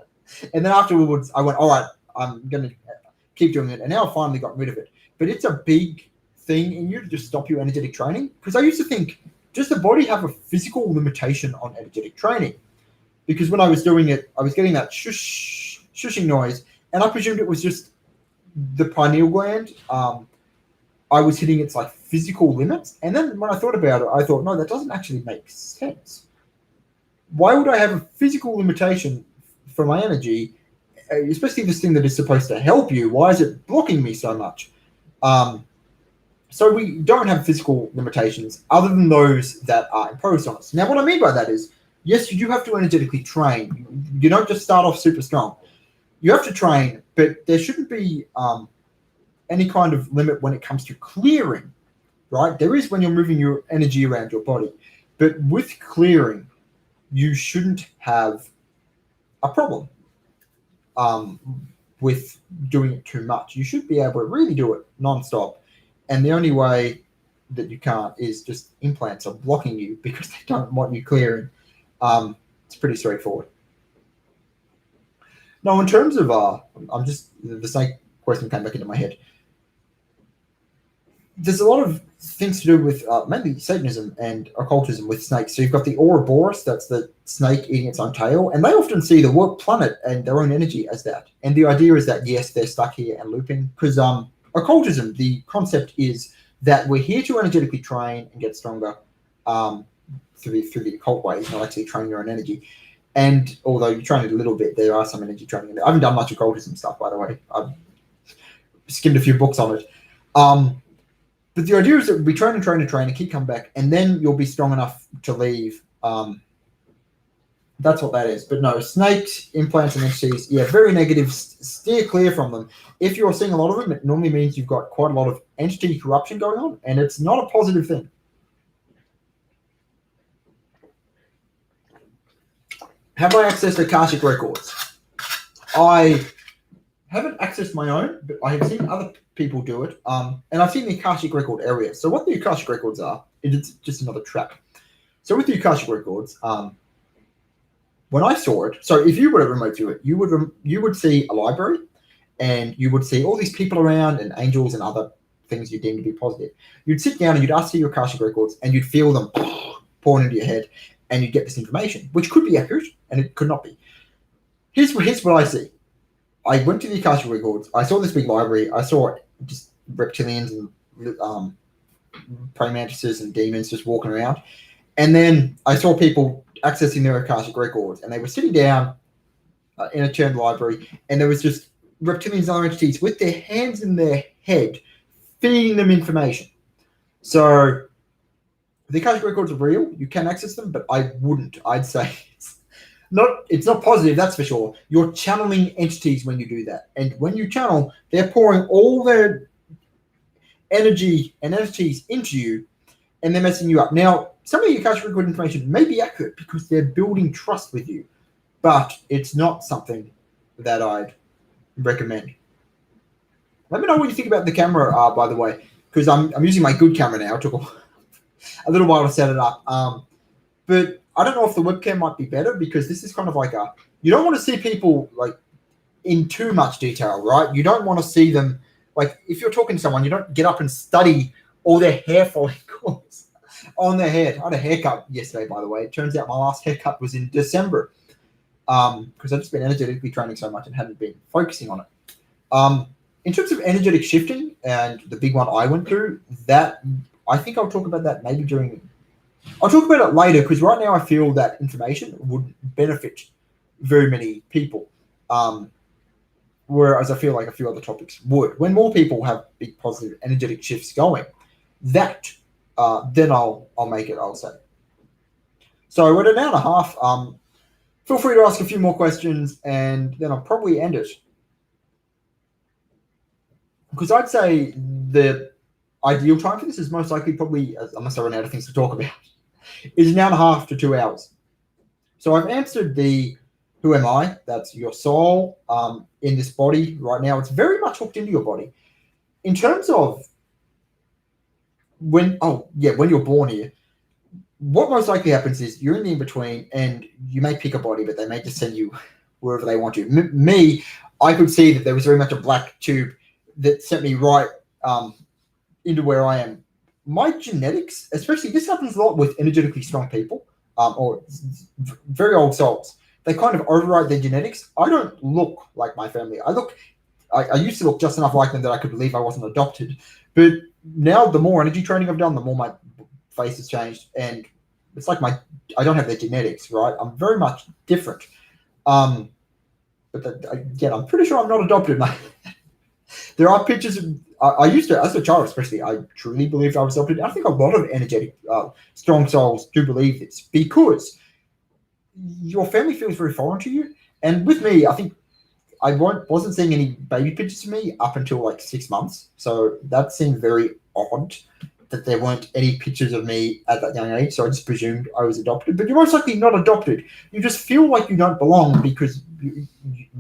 And then afterwards, I went, all right, I'm going to keep doing it. And now I finally got rid of it. But it's a big thing in you to just stop your energetic training. Because I used to think, does the body have a physical limitation on energetic training? Because when I was doing it, I was getting that shushing noise, and I presumed it was just the pineal gland. I was hitting its like physical limits. And then when I thought about it, I thought, no, that doesn't actually make sense. Why would I have a physical limitation for my energy, especially this thing that is supposed to help you? Why is it blocking me so much? So we don't have physical limitations other than those that are imposed on us. Now, what I mean by that is, yes, you do have to energetically train. You don't just start off super strong. You have to train, but there shouldn't be any kind of limit when it comes to clearing, right? There is when you're moving your energy around your body. But with clearing, you shouldn't have a problem. with doing it too much. You should be able to really do it non-stop. And the only way that you can't is just implants are blocking you because they don't want you clearing. It's pretty straightforward. Now, in terms of, the snake question came back into my head. There's a lot of things to do with mainly Satanism and occultism with snakes. So you've got the Ouroboros, that's the snake eating its own tail, and they often see the work planet and their own energy as that. And the idea is that, yes, they're stuck here and looping. Because occultism, the concept is that we're here to energetically train and get stronger through the occult way, not actually train your own energy. And although you train it a little bit, there are some energy training in there. I haven't done much occultism stuff, by the way. I've skimmed a few books on it. But the idea is that we train and keep coming back, and then you'll be strong enough to leave. That's what that is. But no, snakes, implants, and NPCs, yeah, very negative. Steer clear from them. If you're seeing a lot of them, it normally means you've got quite a lot of entity corruption going on, and it's not a positive thing. Have I accessed Akashic records? I haven't accessed my own, but I have seen other people do it. And I've seen the Akashic record area. So what the Akashic records are, it's just another trap. So with the Akashic records, when I saw it, so if you were to remote view it, you would see a library, and you would see all these people around and angels and other things you deem to be positive. You'd sit down and you'd ask for your Akashic records, and you'd feel them pouring into your head, and you'd get this information, which could be accurate and it could not be. Here's what I see. I went to the Akashic records. I saw this big library. I saw just reptilians and praying mantises and demons just walking around. And then I saw people accessing their Akashic records, and they were sitting down in a chair in the library, and there was just reptilians and other entities with their hands in their head, feeding them information. So the Akashic records are real. You can access them, but I wouldn't. I'd say it's not positive, that's for sure. You're channeling entities when you do that. And when you channel, they're pouring all their energy and entities into you, and they're messing you up. Now, some of the Akashic record information may be accurate because they're building trust with you, but it's not something that I'd recommend. Let me know what you think about the camera, by the way, because I'm using my good camera now. It took a little while to set it up. But I don't know if the webcam might be better, because this is kind of like you don't want to see people like in too much detail, right? You don't want to see them, like if you're talking to someone, you don't get up and study all their hair follicles on their head. I had a haircut yesterday, by the way. It turns out my last haircut was in December, because I've just been energetically training so much and hadn't been focusing on it. In terms of energetic shifting and the big one I went through, that I think I'll talk about that maybe I'll talk about it later, because right now I feel that information would benefit very many people, whereas I feel like a few other topics would. When more people have big positive energetic shifts going, then I'll make it, I'll say. So we're at an hour and a half. Feel free to ask a few more questions, and then I'll probably end it. Because I'd say the ideal time for this is most likely probably, unless I run out of things to talk about, is an hour and a half to 2 hours. So I've answered the who am I? That's your soul in this body right now. It's very much hooked into your body. In terms of when you're born here, what most likely happens is you're in the in-between, and you may pick a body, but they may just send you wherever they want you. Me, I could see that there was very much a black tube that sent me right into where I am. My genetics, especially, this happens a lot with energetically strong people, or very old souls. They kind of override their genetics. I don't look like my family. I used to look just enough like them that I could believe I wasn't adopted. But now, the more energy training I've done, the more my face has changed, and it's like I don't have their genetics, right? I'm very much different. But again, I'm pretty sure I'm not adopted. There are pictures of, I used to, as a child especially, I truly believed I was adopted. I think a lot of energetic, strong souls do believe this, because your family feels very foreign to you. And with me, I think I wasn't seeing any baby pictures of me up until like 6 months. So that seemed very odd that there weren't any pictures of me at that young age. So I just presumed I was adopted. But you're most likely not adopted. You just feel like you don't belong because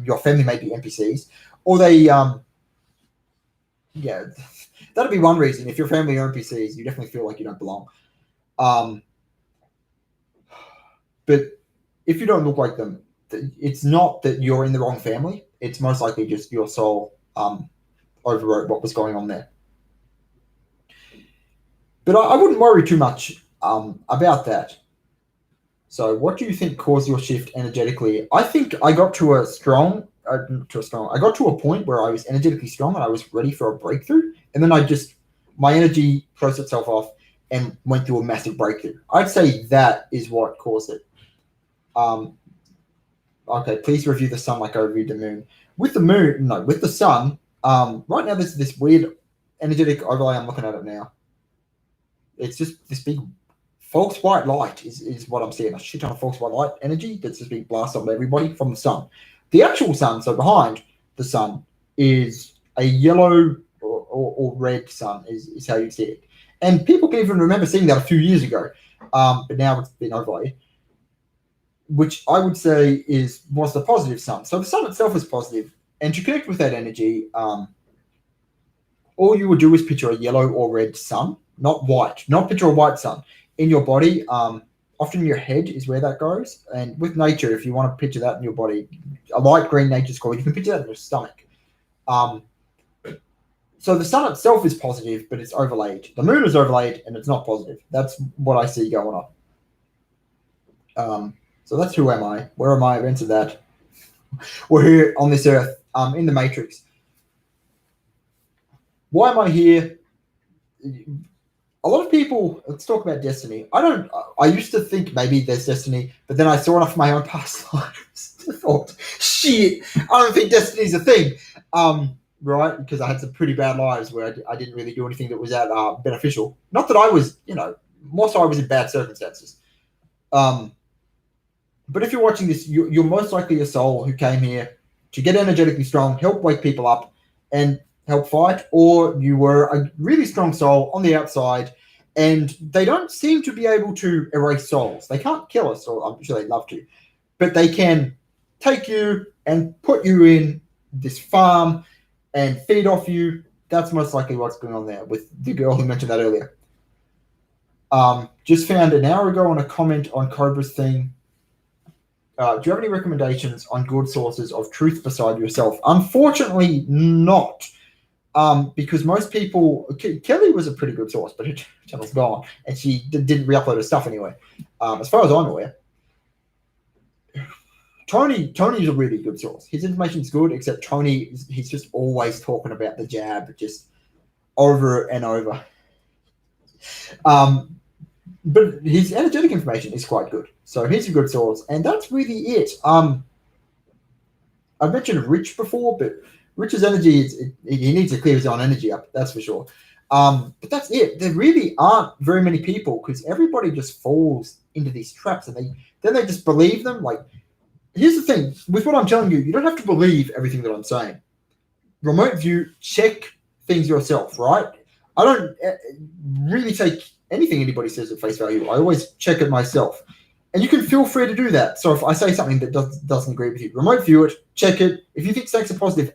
your family may be NPCs, or they yeah, that'd be one reason. If your family are NPCs, you definitely feel like you don't belong. But if you don't look like them, it's not that you're in the wrong family. It's most likely just your soul overwrote what was going on there. But I wouldn't worry too much about that. So what do you think caused your shift energetically? I think I got to a point where I was energetically strong and I was ready for a breakthrough. And then my energy closed itself off and went through a massive breakthrough. I'd say that is what caused it. Okay, please review the sun like I reviewed the moon. With the sun, right now there's this weird energetic overlay. I'm looking at it now. It's just this big false white light is what I'm seeing. A shit ton of false white light energy that's just being blasted on everybody from the sun. The actual sun, so behind the sun, is a yellow or red sun is how you see it. And people can even remember seeing that a few years ago, but now it's been overlaid, which I would say was the positive sun. So the sun itself is positive, and to connect with that energy, all you would do is picture a yellow or red sun, not white, not picture a white sun in your body. Often your head is where that goes, and with nature, if you want to picture that in your body, a light green nature's called, you can picture that in your stomach. So the sun itself is positive, but it's overlaid. The moon is overlaid, and it's not positive. That's what I see going on. So that's who am I? Where am I? I've answered that. We're here on this earth, in the Matrix. Why am I here? A lot of people, let's talk about destiny. I used to think maybe there's destiny, but then I saw enough of my own past lives to thought, shit, I don't think destiny's a thing. Right? Because I had some pretty bad lives where I didn't really do anything that was that beneficial. Not that I was, more so I was in bad circumstances. But if you're watching this, you're most likely a soul who came here to get energetically strong, help wake people up, and help fight, or you were a really strong soul on the outside, and they don't seem to be able to erase souls. They can't kill us, or I'm sure they'd love to, but they can take you and put you in this farm and feed off you. That's most likely what's going on there with the girl who mentioned that earlier. Just found an hour ago on a comment on Cobra's thing. Do you have any recommendations on good sources of truth beside yourself? Unfortunately, not. Because most people, Kelly was a pretty good source, but her channel's gone, and she didn't re-upload her stuff anyway. As far as I'm aware, Tony's a really good source. His information's good, except he's just always talking about the jab, just over and over. But his energetic information is quite good, so he's a good source, and that's really it. I've mentioned Rich before, but Rich's energy he needs to clear his own energy up, that's for sure. But that's it. There really aren't very many people, because everybody just falls into these traps, and then they just believe them. Like, here's the thing with what I'm telling you don't have to believe everything that I'm saying. Remote view, check things yourself, right? I don't really take anything anybody says at face value. I always check it myself. And you can feel free to do that. So if I say something that doesn't agree with you, remote view it, check it. If you think snakes are positive,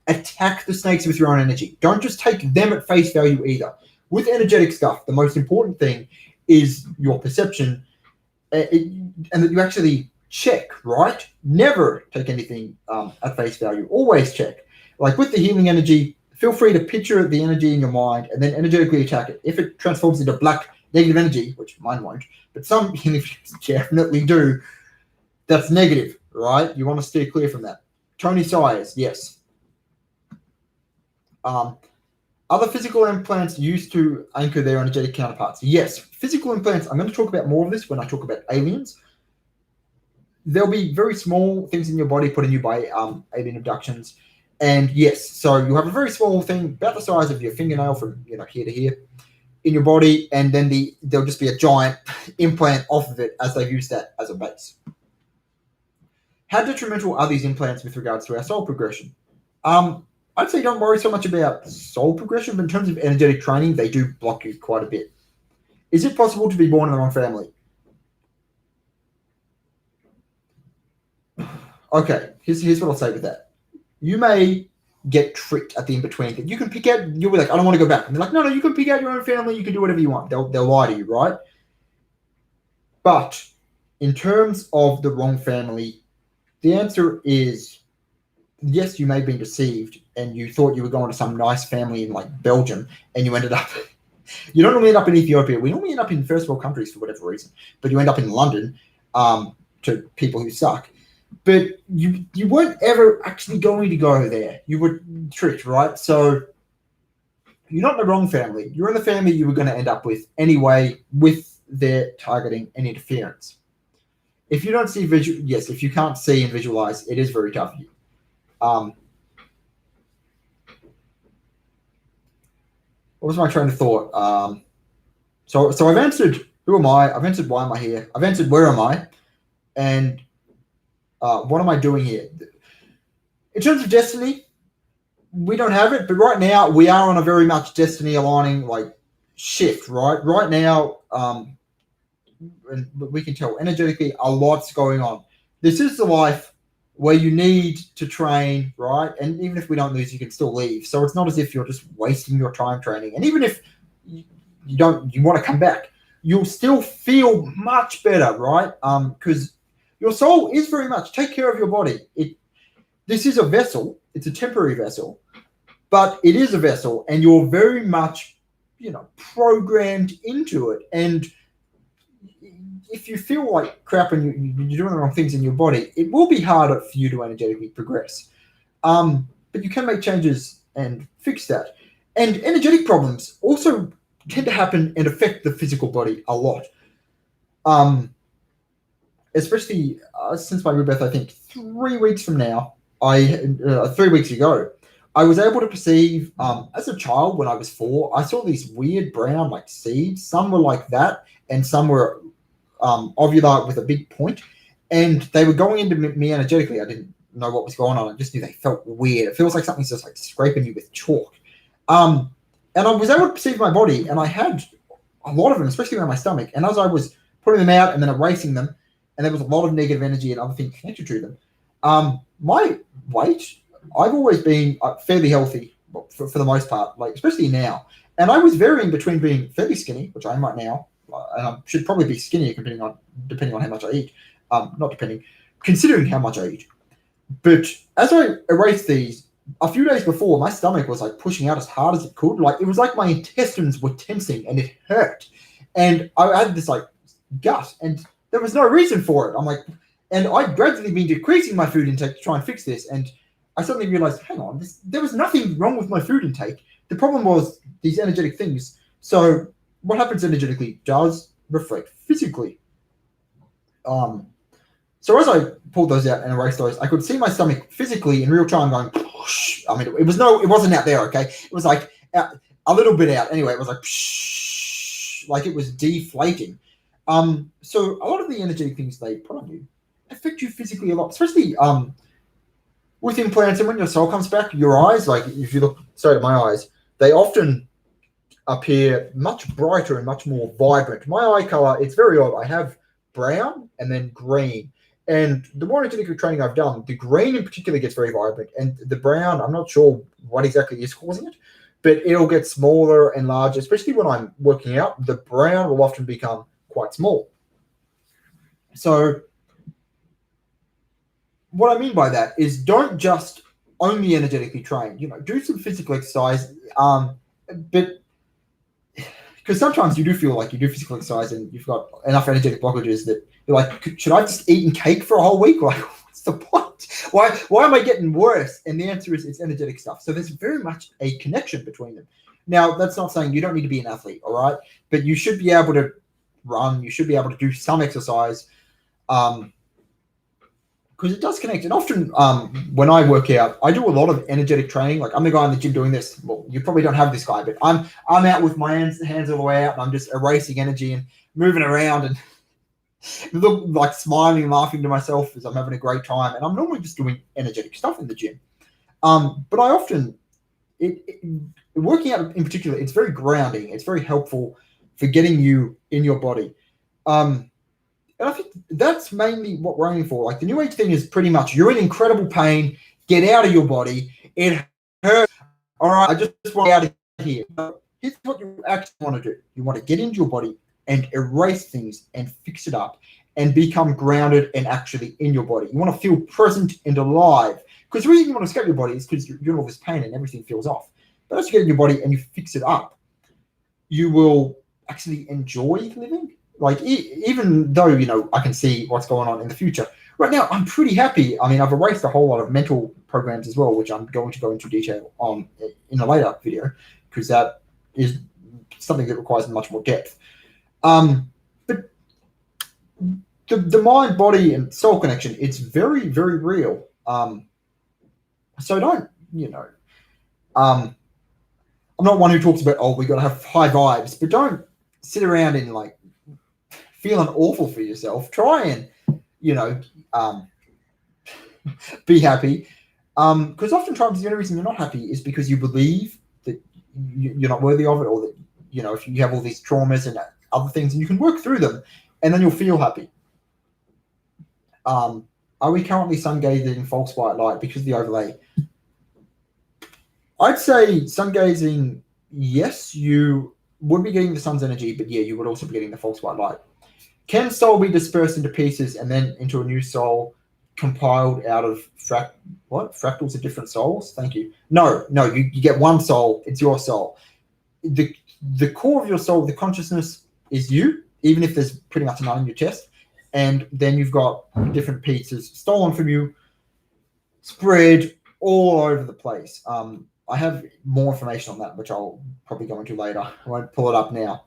attack the snakes with your own energy. Don't just take them at face value either. With energetic stuff, the most important thing is your perception and that you actually check, right? Never take anything at face value. Always check. Like with the healing energy, feel free to picture the energy in your mind and then energetically attack it. If it transforms into black negative energy, which mine won't, but some healing definitely do, that's negative, right? You want to steer clear from that. Tony Sires, yes. Other physical implants used to anchor their energetic counterparts. Yes, physical implants, I'm going to talk about more of this when I talk about aliens. There'll be very small things in your body put in you by alien abductions. And yes, so you have a very small thing, about the size of your fingernail from here to here in your body, and then there'll just be a giant implant off of it as they've used that as a base. How detrimental are these implants with regards to our soul progression? I'd say don't worry so much about soul progression, but in terms of energetic training, they do block you quite a bit. Is it possible to be born in the wrong family? Okay, here's what I'll say with that. You may get tricked at the in-between thing. You can pick out, you'll be like, I don't want to go back. And they're like, no, you can pick out your own family, you can do whatever you want. They'll lie to you, right? But in terms of the wrong family, the answer is yes, you may have been deceived and you thought you were going to some nice family in like Belgium and you ended up, you don't normally end up in Ethiopia. We normally end up in first world countries for whatever reason, but you end up in London to people who suck. But you weren't ever actually going to go there. You were tricked, right? So you're not in the wrong family. You're in the family you were going to end up with anyway, with their targeting and interference. If you don't see yes, if you can't see and visualize, it is very tough. What was my train of thought? So I've answered who am I? I've answered why am I here? I've answered where am I? And what am I doing here? In terms of destiny, we don't have it, but right now we are on a very much destiny aligning like shift, right? Right now, and we can tell energetically a lot's going on. This is the life where you need to train, right? And even if we don't lose, you can still leave. So it's not as if you're just wasting your time training. And even if you want to come back, you'll still feel much better, right? Because your soul is very much take care of your body. This is a vessel. It's a temporary vessel, but it is a vessel, and you're very much, programmed into it. And if you feel like crap and you're doing the wrong things in your body, it will be harder for you to energetically progress. But you can make changes and fix that. And energetic problems also tend to happen and affect the physical body a lot. Especially since my rebirth, I think 3 weeks from now, 3 weeks ago, I was able to perceive, as a child when I was 4, I saw these weird brown like seeds. Some were like that, and some were ovular with a big point, and they were going into me energetically. I didn't know what was going on. I just knew they felt weird. It feels like something's just like scraping you with chalk. And I was able to perceive my body, and I had a lot of them, especially around my stomach. And as I was putting them out and then erasing them, and there was a lot of negative energy and other things connected to them, my weight, I've always been fairly healthy for the most part, like especially now. And I was varying between being fairly skinny, which I am right now, and I should probably be skinnier depending on how much I eat. Considering how much I eat. But as I erased these, a few days before, my stomach was like pushing out as hard as it could. Like it was like my intestines were tensing and it hurt. And I had this like gut, and there was no reason for it. I'm like, and I'd gradually been decreasing my food intake to try and fix this. And I suddenly realized, hang on, there was nothing wrong with my food intake. The problem was these energetic things. So what happens energetically does reflect physically. So as I pulled those out and erased those, I could see my stomach physically in real time going, poosh. I mean, it wasn't out there, okay? It was like a little bit out. Anyway, it was like, poosh, like it was deflating. So a lot of the energetic things they put on you affect you physically a lot, especially with implants. And when your soul comes back, your eyes, like if you look straight at my eyes, they often appear much brighter and much more vibrant. My eye color, it's very odd. I have brown and then green. And the more energetic training I've done, the green in particular gets very vibrant. And the brown, I'm not sure what exactly is causing it, but it'll get smaller and larger, especially when I'm working out. The brown will often become quite small. So what I mean by that is don't just only energetically train, do some physical exercise, but because sometimes you do feel like you do physical exercise and you've got enough energetic blockages that you're like, should I just eat cake for a whole week? Like, what's the point? Why am I getting worse? And the answer is it's energetic stuff. So there's very much a connection between them. Now, that's not saying you don't need to be an athlete, all right? But you should be able to run. You should be able to do some exercise because it does connect. And often when I work out, I do a lot of energetic training. Like I'm the guy in the gym doing this. Well, you probably don't have this guy, but I'm out with my hands all the way out, and I'm just erasing energy and moving around and look like smiling and laughing to myself as I'm having a great time. And I'm normally just doing energetic stuff in the gym. But I often, working out in particular, it's very grounding. It's very helpful for getting you in your body. And I think that's mainly what we're aiming for. Like the New Age thing is pretty much you're in incredible pain, get out of your body. It all right, I just want to get out of here. Here's what you actually want to do. You want to get into your body and erase things and fix it up and become grounded and actually in your body. You want to feel present and alive. Because the reason you want to escape your body is because you're in all this pain and everything feels off. But as you get in your body and you fix it up, you will actually enjoy living. Like, even though, I can see what's going on in the future. Right now, I'm pretty happy. I mean, I've erased a whole lot of mental programs as well, which I'm going to go into detail on in a later video, because that is something that requires much more depth. But the mind, body, and soul connection, it's very, very real. So don't, I'm not one who talks about, we got to have high vibes, but don't sit around and like feeling awful for yourself. Try and, be happy. Because oftentimes the only reason you're not happy is because you believe that you're not worthy of it, or that, if you have all these traumas and other things, and you can work through them, and then you'll feel happy. Are we currently sun gazing in false white light because of the overlay? I'd say sun gazing, yes, you would be getting the sun's energy, but yeah, you would also be getting the false white light. Can soul be dispersed into pieces and then into a new soul compiled out of fractals of different souls? Thank you. No, you get one soul. It's your soul. The core of your soul, the consciousness, is you, even if there's pretty much none in your chest. And then you've got different pieces stolen from you, spread all over the place. I have more information on that, which I'll probably go into later. I won't pull it up now.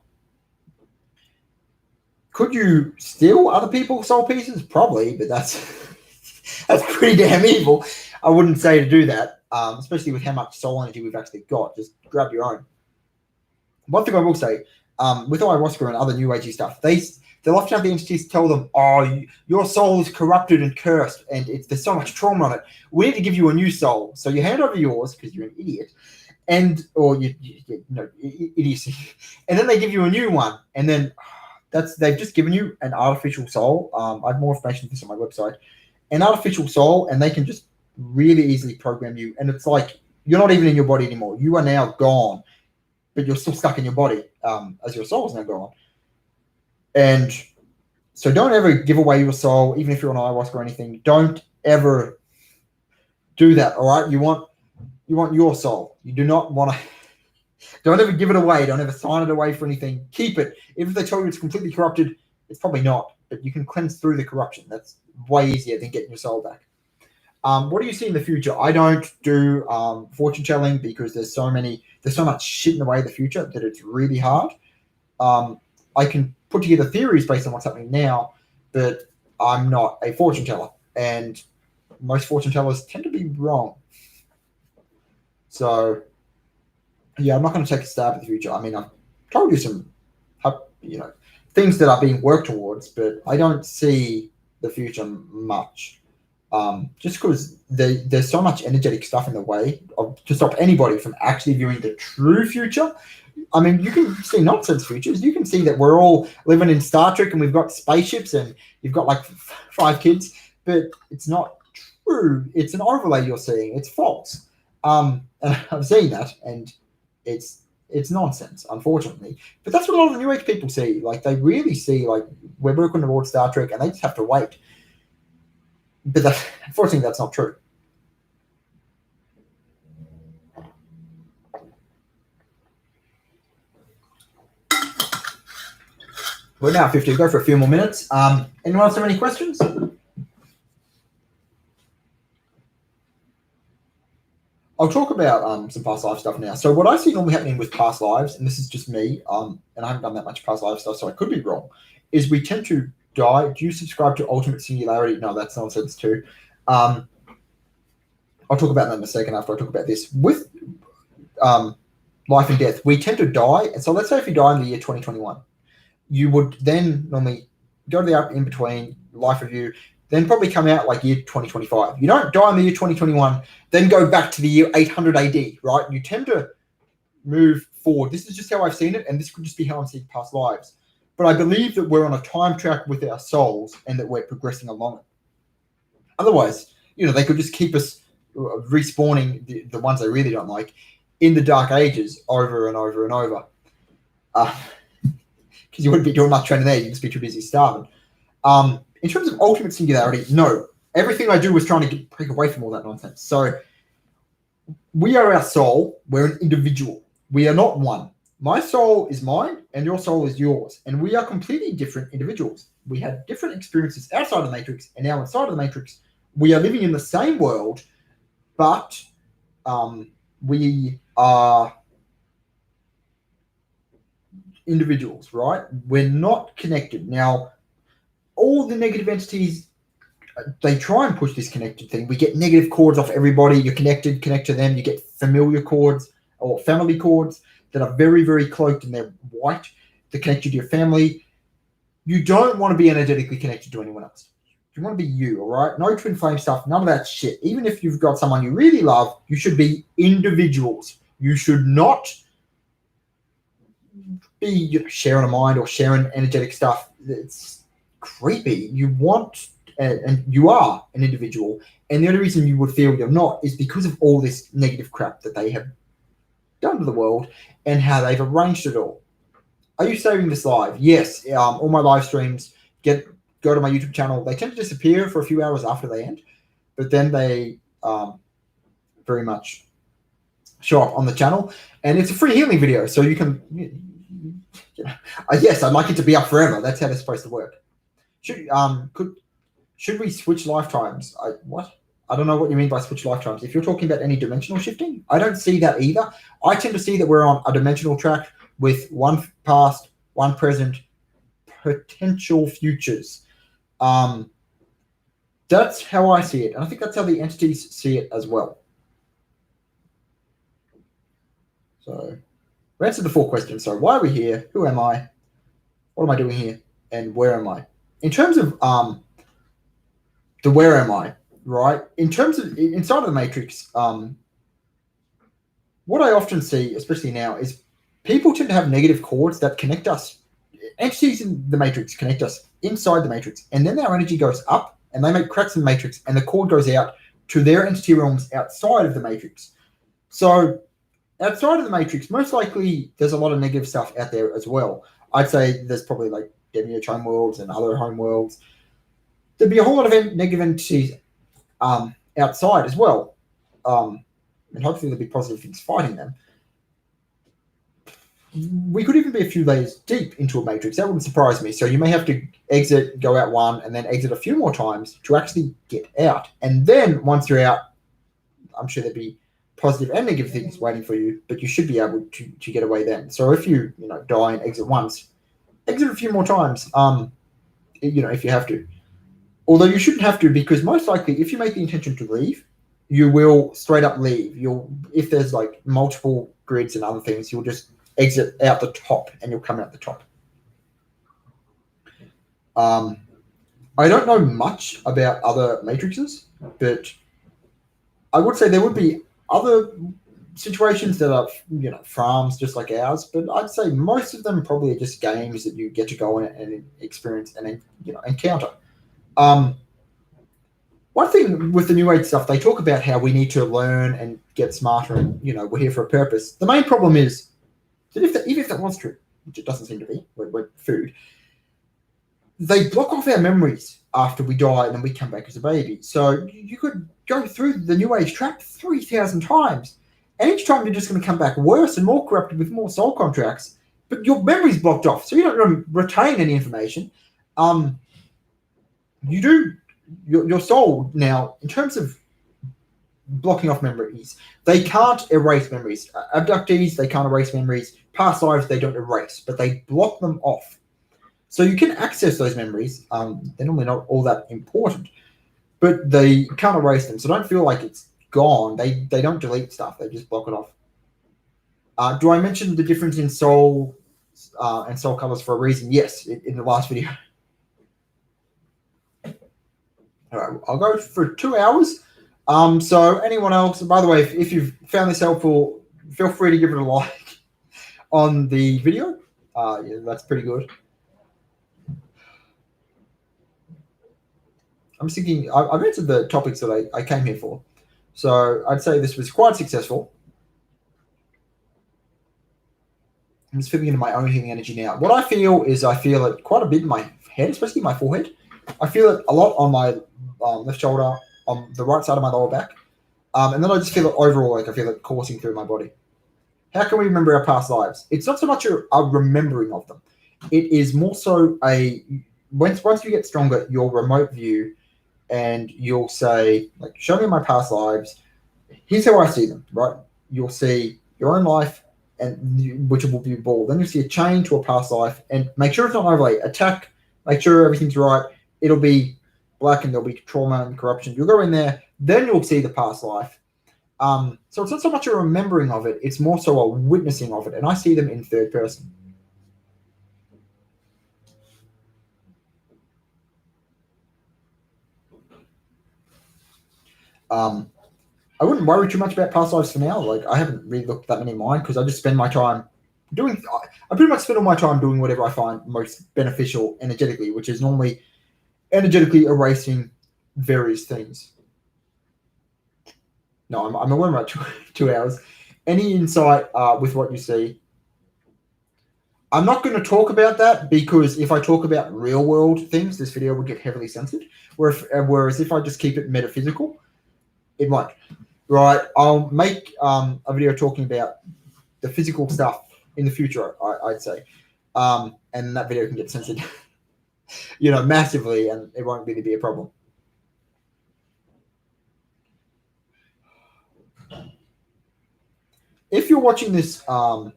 Could you steal other people's soul pieces? Probably, but that's pretty damn evil. I wouldn't say to do that, especially with how much soul energy we've actually got. Just grab your own. One thing I will say, with ayahuasca and other new agey stuff, they'll often have the entities tell them, your soul is corrupted and cursed, and there's so much trauma on it. We need to give you a new soul. So you hand over yours because you're an idiot, idiocy, and then they give you a new one, and then they've just given you an artificial soul. I have more information on this on my website. An artificial soul, and they can just really easily program you. And it's like you're not even in your body anymore. You are now gone, but you're still stuck in your body as your soul is now gone. And so don't ever give away your soul, even if you're on ayahuasca or anything. Don't ever do that, all right? You want your soul. You do not want to... Don't ever give it away. Don't ever sign it away for anything. Keep it. If they tell you it's completely corrupted, it's probably not. But you can cleanse through the corruption. That's way easier than getting your soul back. What do you see in the future? I don't do fortune telling because there's so much shit in the way of the future that it's really hard. I can put together theories based on what's happening now, but I'm not a fortune teller. And most fortune tellers tend to be wrong. So... yeah, I'm not going to take a stab at the future. I mean, I've told you some, things that are being worked towards, but I don't see the future much. Just because there's so much energetic stuff in the way to stop anybody from actually viewing the true future. I mean, you can see nonsense futures. You can see that we're all living in Star Trek and we've got spaceships and you've got like 5 kids, but it's not true. It's an overlay you're seeing. It's false. And I've seen that, and it's nonsense, unfortunately. But that's what a lot of the New Age people see. Like, they really see, like, we're working towards Star Trek, and they just have to wait. But unfortunately, that's not true. We're now 50. Go for a few more minutes. Anyone else have any questions? I'll talk about some past life stuff now. So what I see normally happening with past lives, and this is just me, and I haven't done that much past life stuff, so I could be wrong, is we tend to die. Do you subscribe to ultimate singularity? No, that's nonsense too. I'll talk about that in a second after I talk about this. With life and death, we tend to die. And so let's say if you die in the year 2021, you would then normally go to the in between life review, then probably come out like year 2025. You don't die in the year 2021, then go back to the year 800 AD, right? You tend to move forward. This is just how I've seen it, and this could just be how I'm seeing past lives. But I believe that we're on a time track with our souls and that we're progressing along it. Otherwise, they could just keep us respawning the ones they really don't like in the Dark Ages over and over and over. Because you wouldn't be doing much training there, you'd just be too busy starving. In terms of ultimate singularity, no. Everything I do was trying to break away from all that nonsense. So we are our soul. We're an individual. We are not one. My soul is mine and your soul is yours. And we are completely different individuals. We had different experiences outside of the Matrix and now inside of the Matrix. We are living in the same world, but we are individuals, right? We're not connected. Now, all the negative entities, they try and push this connected thing. We get negative cords off everybody. You're connected, connect to them. You get familiar cords or family cords that are very, very cloaked and they're white to connect you to your family. You don't want to be energetically connected to anyone else. You want to be you, all right? No twin flame stuff, none of that shit. Even if you've got someone you really love, you should be individuals. You should not be sharing a mind or sharing energetic stuff. It's creepy. You want, and you are an individual. And the only reason you would feel you're not is because of all this negative crap that they have done to the world and how they've arranged it all. Are you saving this live? Yes. All my live streams go to my YouTube channel. They tend to disappear for a few hours after they end, but then they very much show up on the channel. And it's a free healing video, so you can, yes, I'd like it to be up forever. That's how it's supposed to work. Should we switch lifetimes? What? I don't know what you mean by switch lifetimes. If you're talking about any dimensional shifting, I don't see that either. I tend to see that we're on a dimensional track with one past, one present, potential futures. That's how I see it. And I think that's how the entities see it as well. So, we answered the 4 questions. So, why are we here? Who am I? What am I doing here? And where am I? In terms of the where am I, right? In terms of inside of the Matrix, what I often see, especially now, is people tend to have negative cords that connect us. Entities in the Matrix connect us inside the Matrix, and then our energy goes up, and they make cracks in the Matrix, and the cord goes out to their entity realms outside of the Matrix. So, outside of the Matrix, most likely there's a lot of negative stuff out there as well. I'd say there's probably like Demiurge home worlds and other home worlds. There'd be a whole lot of negative entities outside as well. And hopefully there'll be positive things fighting them. We could even be a few layers deep into a matrix. That wouldn't surprise me. So you may have to exit, go out one, and then exit a few more times to actually get out. And then once you're out, I'm sure there'd be positive and negative things waiting for you, but you should be able to get away then. So if you die and exit once, exit a few more times, if you have to. Although you shouldn't have to, because most likely if you make the intention to leave, you will straight up leave. If there's like multiple grids and other things, you'll just exit out the top and you'll come out the top. I don't know much about other matrices, but I would say there would be other situations that are, farms just like ours, but I'd say most of them probably are just games that you get to go in and experience and encounter. One thing with the New Age stuff, they talk about how we need to learn and get smarter and, we're here for a purpose. The main problem is that even if that was true, which it doesn't seem to be, we're food, they block off our memories after we die and then we come back as a baby. So you could go through the New Age trap 3,000 times. And each time you're just going to come back worse and more corrupted with more soul contracts. But your memory's blocked off, so you don't retain any information. You do, your soul now, in terms of blocking off memories, they can't erase memories. Abductees, they can't erase memories. Past lives, they don't erase, but they block them off. So you can access those memories. They're normally not all that important, but they can't erase them. So don't feel like it's gone. They don't delete stuff. They just block it off. Do I mention the difference in soul and soul colors for a reason? Yes, in the last video. All right, I'll go for 2 hours. So anyone else, by the way, if you've found this helpful, feel free to give it a like on the video. Yeah, that's pretty good. I'm thinking, I've answered the topics that I came here for. So I'd say this was quite successful. I'm just feeling into my own healing energy now. What I feel it quite a bit in my head, especially my forehead. I feel it a lot on my left shoulder, on the right side of my lower back. And then I just feel it overall, like I feel it coursing through my body. How can we remember our past lives? It's not so much a remembering of them. It is more so once you get stronger, your remote view, and you'll say, like, show me my past lives. Here's how I see them, right? You'll see your own life, and which will be bald. Then you'll see a chain to a past life, and make sure it's not overlay. Attack, make sure everything's right. It'll be black, and there'll be trauma and corruption. You'll go in there, then you'll see the past life. So it's not so much a remembering of it, it's more so a witnessing of it. And I see them in third person. I wouldn't worry too much about past lives for now. Like, I haven't really looked at that many in mine because I just spend my time I pretty much spend all my time doing whatever I find most beneficial energetically, which is normally energetically erasing various things. No, I'm aware about 2 hours. Any insight with what you see? I'm not going to talk about that because if I talk about real world things, this video would get heavily censored. Whereas if I just keep it metaphysical, it won't. Right? I'll make a video talking about the physical stuff in the future, I'd say. And that video can get censored, massively, and it won't really be a problem. If you're watching this, after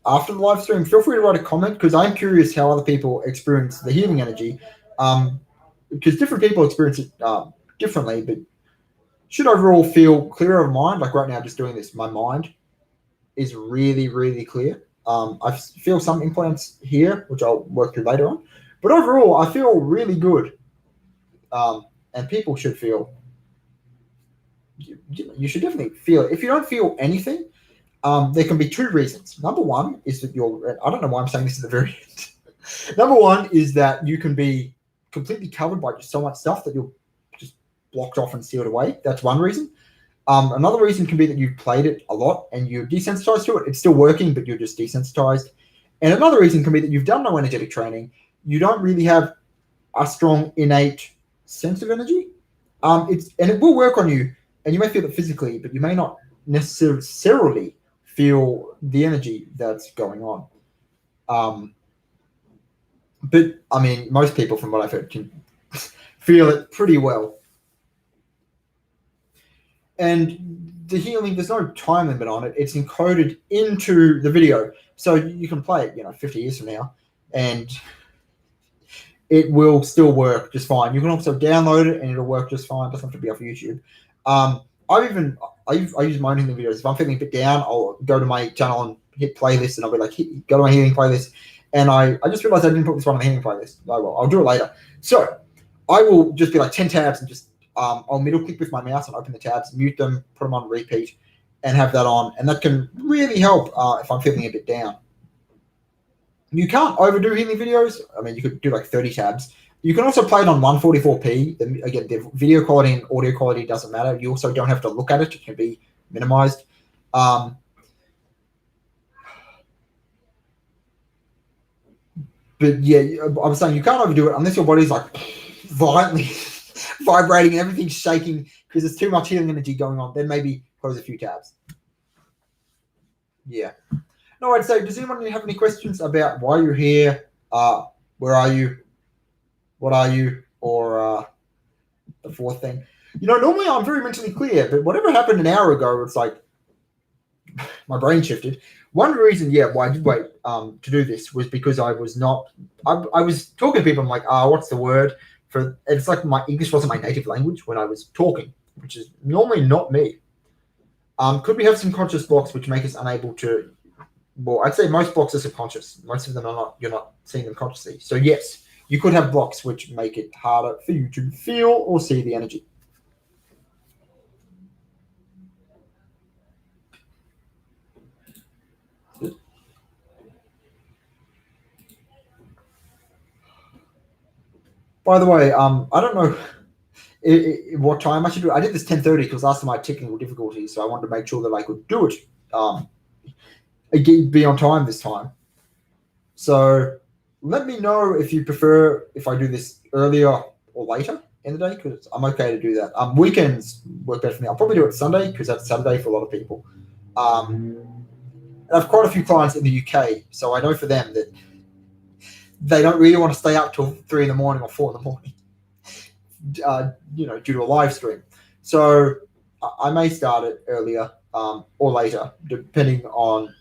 the live stream, feel free to write a comment because I'm curious how other people experience the healing energy. Because different people experience it differently, but should overall feel clearer of mind. Like right now, just doing this, my mind is really, really clear. I feel some implants here, which I'll work through later on. But overall, I feel really good. And people should feel. You should definitely feel it. If you don't feel anything, there can be two reasons. Number one is that I don't know why I'm saying this at the very end. Number one is that you can be completely covered by just so much stuff that you're just blocked off and sealed away. That's one reason. Another reason can be that you've played it a lot and you're desensitized to it. It's still working, but you're just desensitized. And another reason can be that you've done no energetic training. You don't really have a strong innate sense of energy. And it will work on you. And you may feel it physically, but you may not necessarily feel the energy that's going on. But, I mean, most people, from what I've heard, can feel it pretty well. And the healing, there's no time limit on it. It's encoded into the video. So you can play it, 50 years from now, and it will still work just fine. You can also download it, and it'll work just fine. It doesn't have to be off YouTube. I use my own healing videos. If I'm feeling a bit down, I'll go to my channel and hit playlist, and I'll be like, go to my healing playlist. And I just realized I didn't put this one on the healing playlist. Oh, well, I'll do it later. So I will just be like 10 tabs and just I'll middle click with my mouse and open the tabs, mute them, put them on repeat, and have that on. And that can really help if I'm feeling a bit down. You can't overdo healing videos. I mean, you could do like 30 tabs. You can also play it on 144p. Again, the video quality and audio quality doesn't matter. You also don't have to look at it. It can be minimized. But yeah, I was saying you can't overdo it unless your body's like violently vibrating and everything's shaking because there's too much healing energy going on. Then maybe close a few tabs. Yeah. No, I'd say, does anyone have any questions about why you're here? Where are you? What are you? Or the fourth thing. Normally I'm very mentally clear, but whatever happened an hour ago, it's like my brain shifted. One reason, why I did wait to do this was because I was talking to people. I'm like, what's the word for? It's like my English wasn't my native language when I was talking, which is normally not me. Could we have some conscious blocks which make us unable to? Well, I'd say most blocks are subconscious. Most of them are not. You're not seeing them consciously. So yes, you could have blocks which make it harder for you to feel or see the energy. By the way, I don't know what time I should do it. I did this 10:30 because last time I had technical difficulties, so I wanted to make sure that I could do it. be on time this time. So let me know if you prefer if I do this earlier or later in the day, because I'm okay to do that. Weekends work better for me. I'll probably do it Sunday because that's Saturday for a lot of people. And I have quite a few clients in the UK, so I know for them that they don't really want to stay up till 3 in the morning or 4 in the morning, due to a live stream. So I may start it earlier or later, depending on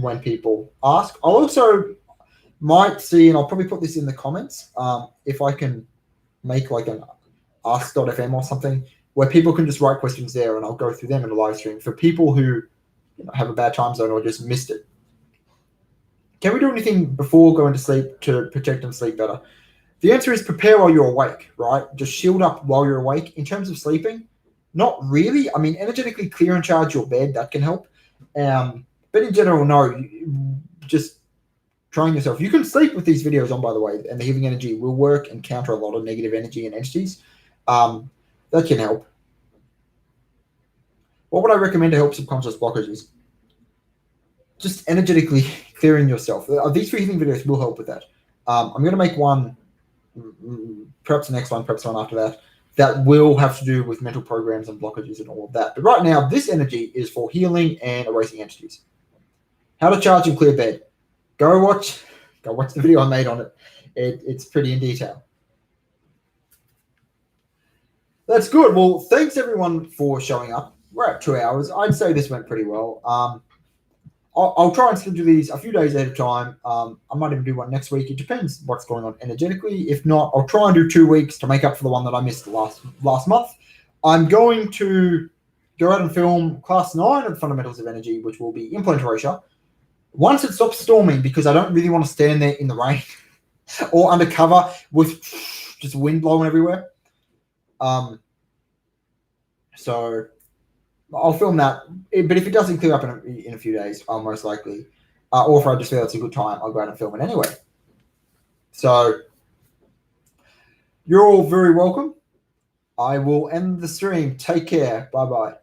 when people ask. I'll also might see, and I'll probably put this in the comments, if I can make like an ask.fm or something where people can just write questions there, and I'll go through them in a live stream for people who have a bad time zone or just missed it. Can we do anything before going to sleep to protect and sleep better? The answer is prepare while you're awake, right? Just shield up while you're awake. In terms of sleeping, not really. I mean, energetically clear and charge your bed, that can help. But in general, no. Just trying yourself. You can sleep with these videos on, by the way, and the healing energy will work and counter a lot of negative energy and entities. That can help. What would I recommend to help subconscious blockages? Just energetically clearing yourself. These three healing videos will help with that. I'm going to make one, perhaps the next one, perhaps the one after that, that will have to do with mental programs and blockages and all of that. But right now, this energy is for healing and erasing entities. How to charge and clear bed. Go watch the video I made on it. It's pretty in detail. That's good. Well, thanks everyone for showing up. We're at 2 hours. I'd say this went pretty well. I'll try and schedule these a few days ahead of time. I might even do one next week. It depends what's going on energetically. If not, I'll try and do 2 weeks to make up for the one that I missed last month. I'm going to go out and film Class 9 of Fundamentals of Energy, which will be Implant Erasure. Once it stops storming, because I don't really want to stand there in the rain or undercover with just wind blowing everywhere. So I'll film that. But if it doesn't clear up in a few days, I'll most likely, or if I just feel it's a good time, I'll go out and film it anyway. So you're all very welcome. I will end the stream. Take care. Bye-bye.